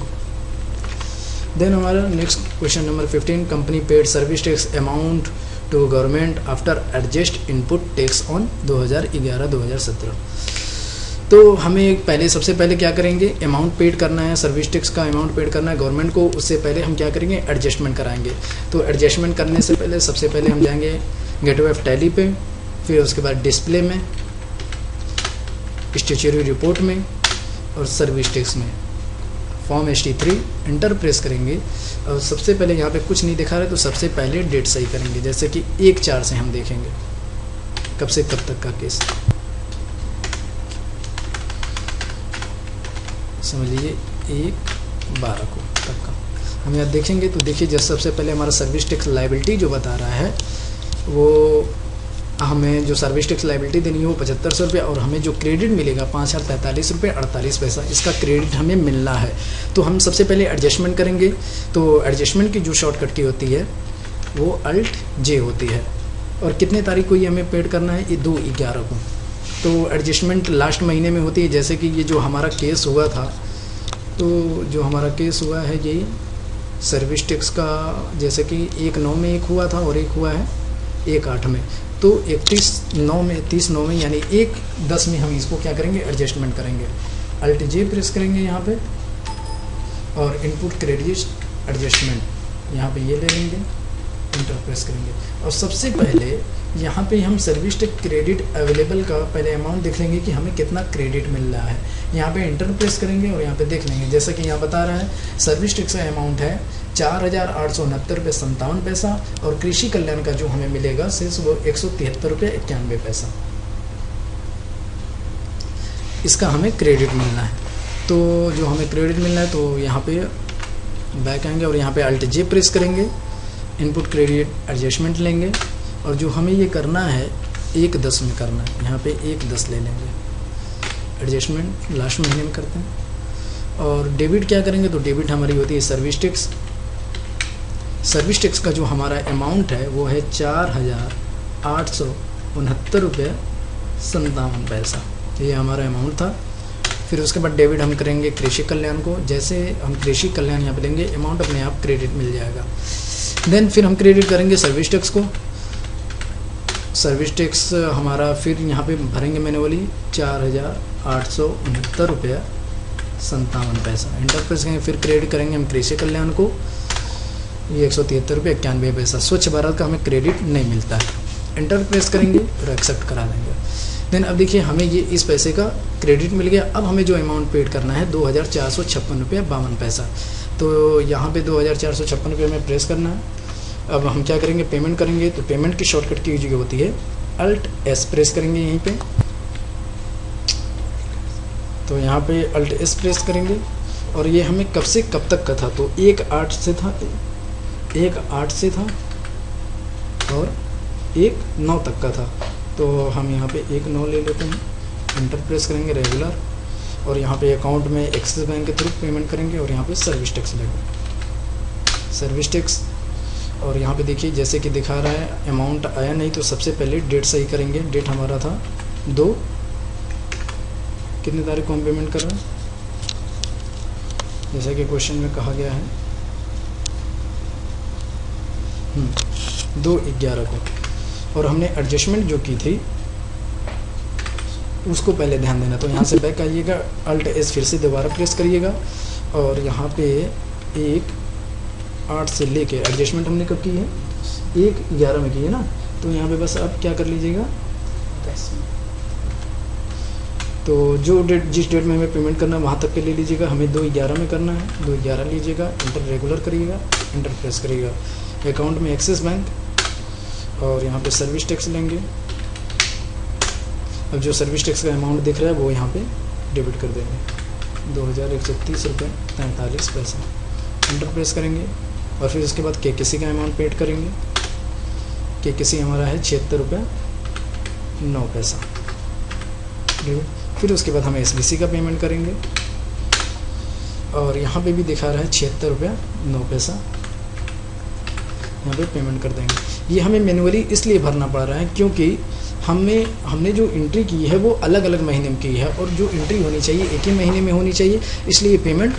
देन हमारा next question number 15, company paid service tax amount to government after adjust input tax on 2011-2017। तो हमें पहले सबसे पहले क्या करेंगे, अमाउंट पेड करना है, सर्विस टैक्स का अमाउंट पेड करना है गवर्नमेंट को। उससे पहले हम क्या करेंगे, एडजस्टमेंट कराएंगे। तो एडजस्टमेंट करने से पहले सबसे पहले हम जाएंगे गेटवे ऑफ टैली पे, फिर उसके बाद डिस्प्ले में, स्टैट्यूटरी रिपोर्ट में, और सर्विस टैक्स में फॉर्म ST3 इंटर प्रेस करेंगे। और सबसे पहले यहाँ पे कुछ नहीं दिखा रहे तो सबसे पहले डेट सही करेंगे, जैसे कि 1/4 से हम देखेंगे कब से कब तक का केस, समझ लीजिए 1/12 को तक का हम यहाँ देखेंगे। तो देखिए जैसे सबसे पहले हमारा सर्विस टैक्स लायबिलिटी जो बता रहा है, वो हमें जो सर्विस टैक्स लायबिलिटी देनी है वो 7500 रुपये, और हमें जो क्रेडिट मिलेगा 5043 रुपये 48 पैसा, इसका क्रेडिट हमें मिलना है। तो हम सबसे पहले एडजस्टमेंट करेंगे। तो एडजस्टमेंट की जो शॉर्टकट की होती है वो Alt-J होती है। और कितने तारीख को ये हमें पेड करना है, ये 2/11 को। तो एडजस्टमेंट लास्ट महीने में होती है। जैसे कि ये जो हमारा केस हुआ था, तो जो हमारा केस हुआ है ये सर्विस टैक्स का, जैसे कि 1/9 में एक हुआ था और एक हुआ है 1/8 में। तो 31/9 में 30/9 में, यानी 1/10 में हम इसको क्या करेंगे, एडजस्टमेंट करेंगे। Alt-J प्रेस करेंगे यहाँ पे, और इनपुट क्रेडिट एडजस्टमेंट यहाँ पे ये ले लेंगे, इंटर प्रेस करेंगे। और सबसे पहले यहाँ पे हम सर्विस टैक्स क्रेडिट अवेलेबल का पहले अमाउंट देख लेंगे कि हमें कितना क्रेडिट मिल रहा है। यहाँ पे इंटर प्रेस करेंगे और यहाँ पे देख लेंगे, जैसा कि यहाँ बता रहा है सर्विस टैक्स का अमाउंट है 4,869 रुपये 57 पैसा, और कृषि कल्याण का जो हमें मिलेगा शेष वो 173 रुपये 91 पैसा, इसका हमें क्रेडिट मिलना है। तो जो हमें क्रेडिट मिलना है तो यहाँ पे बैक आएंगे और यहाँ पे Alt-J प्रेस करेंगे, इनपुट क्रेडिट एडजस्टमेंट लेंगे, और जो हमें ये करना है 1/10 में करना है, यहाँ पे 1/10 ले लेंगे। एडजस्टमेंट लास्ट महीने में करते हैं। और डेबिट क्या करेंगे, तो डेबिट हमारी होती है सर्विस टैक्स। सर्विस टैक्स का जो हमारा अमाउंट है वो है 4,869 रुपये 57 पैसा, ये हमारा अमाउंट था। फिर उसके बाद डेबिट हम करेंगे कृषि कल्याण को। जैसे हम कृषि कल्याण यहाँ पे लेंगे, अमाउंट अपने आप क्रेडिट मिल जाएगा। देन फिर हम क्रेडिट करेंगे सर्विस टैक्स को। सर्विस टैक्स हमारा फिर यहाँ पे भरेंगे मैनुअली 4,869 रुपया 57 पैसा, इंटर प्रेस करेंगे। फिर क्रेडिट करेंगे हम कृषि कल्याण को, ये 173 रुपये 91 पैसा। स्वच्छ भारत का हमें क्रेडिट नहीं मिलता है, इंटर प्रेस करेंगे और एक्सेप्ट करा देंगे। देन अब देखिए हमें ये इस पैसे का क्रेडिट मिल गया। अब हमें जो अमाउंट पेड करना है 2,456 रुपये 52 पैसा। तो यहाँ पे 2,456 रुपये में प्रेस करना है। अब हम क्या करेंगे, पेमेंट करेंगे। तो पेमेंट की शॉर्टकट की जो होती है Alt-S प्रेस करेंगे यहीं पे। तो यहाँ पे Alt-S प्रेस करेंगे, और ये हमें कब से कब तक का था, तो 1/8 से था, 1/8 से था और 1/9 तक का था। तो हम यहाँ पे 1 9 ले लेते हैं, इंटर प्रेस करेंगे रेगुलर, और यहाँ पे अकाउंट में एक्सिस बैंक के थ्रू पेमेंट करेंगे और यहाँ पे सर्विस टैक्स लेंगे, सर्विस टैक्स। और यहाँ पे देखिए जैसे कि दिखा रहा है अमाउंट आया नहीं, तो सबसे पहले डेट सही करेंगे। डेट हमारा था 2, कितनी तारीख को हम पेमेंट कर रहे हैं, जैसा कि क्वेश्चन में कहा गया है 2/11 को। और हमने एडजस्टमेंट जो की थी उसको पहले ध्यान देना। तो यहाँ से बैक आइएगा, अल्ट एस फिर से दोबारा प्रेस करिएगा, और यहाँ पे 1/8 से लेके एडजस्टमेंट हमने कब की है, 1/11 में की है ना। तो यहाँ पे बस आप क्या कर लीजिएगा, तो जो डेट जिस डेट में हमें पेमेंट करना है वहाँ तक के ले लीजिएगा। हमें 2/11 में करना है, 2/11 लीजिएगा, इंटर रेगुलर करिएगा, इंटर प्रेस करिएगा, अकाउंट में एक्सिस बैंक, और यहाँ पे सर्विस टैक्स लेंगे। अब जो सर्विस टैक्स का अमाउंट दिख रहा है वो यहाँ पे डेबिट कर देंगे, 2130 रुपये 43 पैसा, इंटर प्रेस करेंगे। और फिर उसके बाद केकेसी का अमाउंट पेड करेंगे। केकेसी हमारा है 76 रुपये 9 पैसा। फिर उसके बाद हम एसबीसी का पेमेंट करेंगे, और यहाँ पे भी दिखा रहा है 76 रुपये 9 पैसा, यहाँ पे पेमेंट कर देंगे। ये हमें मैनुअली इसलिए भरना पड़ रहा है क्योंकि हमने जो एंट्री की है वो अलग अलग महीने में की है, और जो एंट्री होनी चाहिए एक ही महीने में होनी चाहिए, इसलिए पेमेंट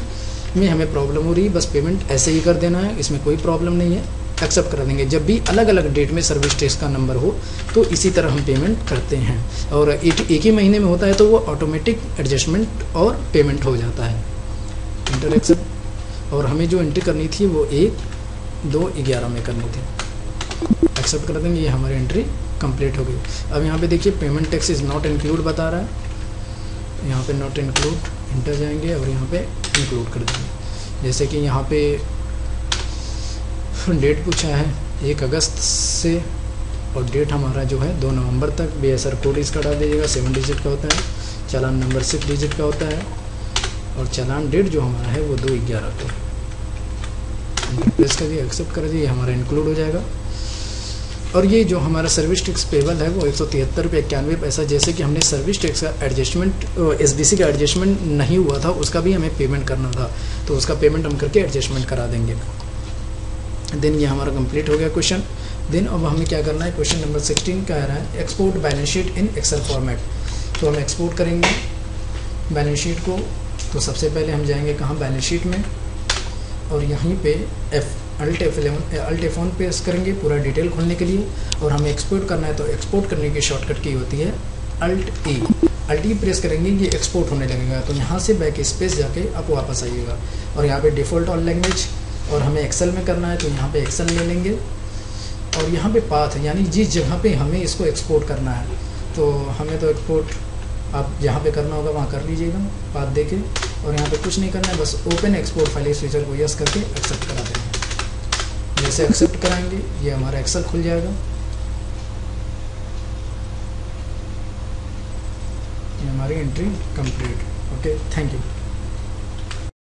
में हमें प्रॉब्लम हो रही है। बस पेमेंट ऐसे ही कर देना है, इसमें कोई प्रॉब्लम नहीं है, एक्सेप्ट करा देंगे। जब भी अलग अलग डेट में सर्विस टैक्स का नंबर हो तो इसी तरह हम पेमेंट करते हैं, और एक ही महीने में होता है तो वो ऑटोमेटिक एडजस्टमेंट और पेमेंट हो जाता है, इंटर एक्सेप्ट। और हमें जो एंट्री करनी थी वो 1/2/11 में करनी थी, एक्सेप्ट कर देंगे। ये हमारी एंट्री कंप्लीट हो गई। अब यहाँ पे देखिए payment tax is not include बता रहा है, यहाँ पे नॉट इंक्लूड, इंटर जाएंगे और यहाँ पे इंक्लूड कर देंगे। जैसे कि यहाँ पे डेट पूछा है 1 अगस्त से, और डेट हमारा जो है 2 नवंबर तक। BSR कोड इसका डाल दीजिएगा, 7 डिजिट का होता है, चालान नंबर 6 डिजिट का होता है, और चालान डेट जो हमारा है वो 2/11 को। प्रेस कर दिए, एक्सेप्ट कर दिए, हमारा इंक्लूड हो जाएगा। और ये जो हमारा सर्विस टैक्स पेबल है वो 173 रुपये 91 पैसा। जैसे कि हमने सर्विस टैक्स का एडजस्टमेंट, SBC का एडजस्टमेंट नहीं हुआ था, उसका भी हमें पेमेंट करना था, तो उसका पेमेंट हम करके एडजस्टमेंट करा देंगे। देन ये हमारा कंप्लीट हो गया क्वेश्चन। देन अब हमें क्या करना है, क्वेश्चन नंबर 16 कह रहा है export balance sheet in Excel format. तो हम एक्सपोर्ट करेंगे बैलेंस शीट को। तो सबसे पहले हम जाएंगे कहाँ, बैलेंस शीट में, और यहीं पे अल्ट F11 प्रेस करेंगे पूरा डिटेल खोलने के लिए। और हमें एक्सपोर्ट करना है, तो एक्सपोर्ट करने की शॉर्टकट की होती है अल्ट E प्रेस करेंगे, ये एक्सपोर्ट होने लगेगा। तो यहाँ से बैक स्पेस जाके आप वापस आइएगा, और यहाँ पे डिफ़ॉल्ट ऑल लैंग्वेज, और हमें एक्सेल में करना है तो यहाँ पे एक्सेल ले लेंगे। और यहाँ पे पाथ, यानी जिस जगह पे हमें इसको एक्सपोर्ट करना है, तो हमें तो एक्सपोर्ट आप जहाँ पे करना होगा वहाँ कर लीजिएगा पाथ देके। और यहाँ पे कुछ नहीं करना है, बस ओपन एक्सपोर्ट फाइल इस फीचर को यस करके एक्सेप्ट करा देंगे। जैसे एक्सेप्ट कराएंगे ये हमारा एक्सेल खुल जाएगा। ये हमारी entry complete. Okay, thank you.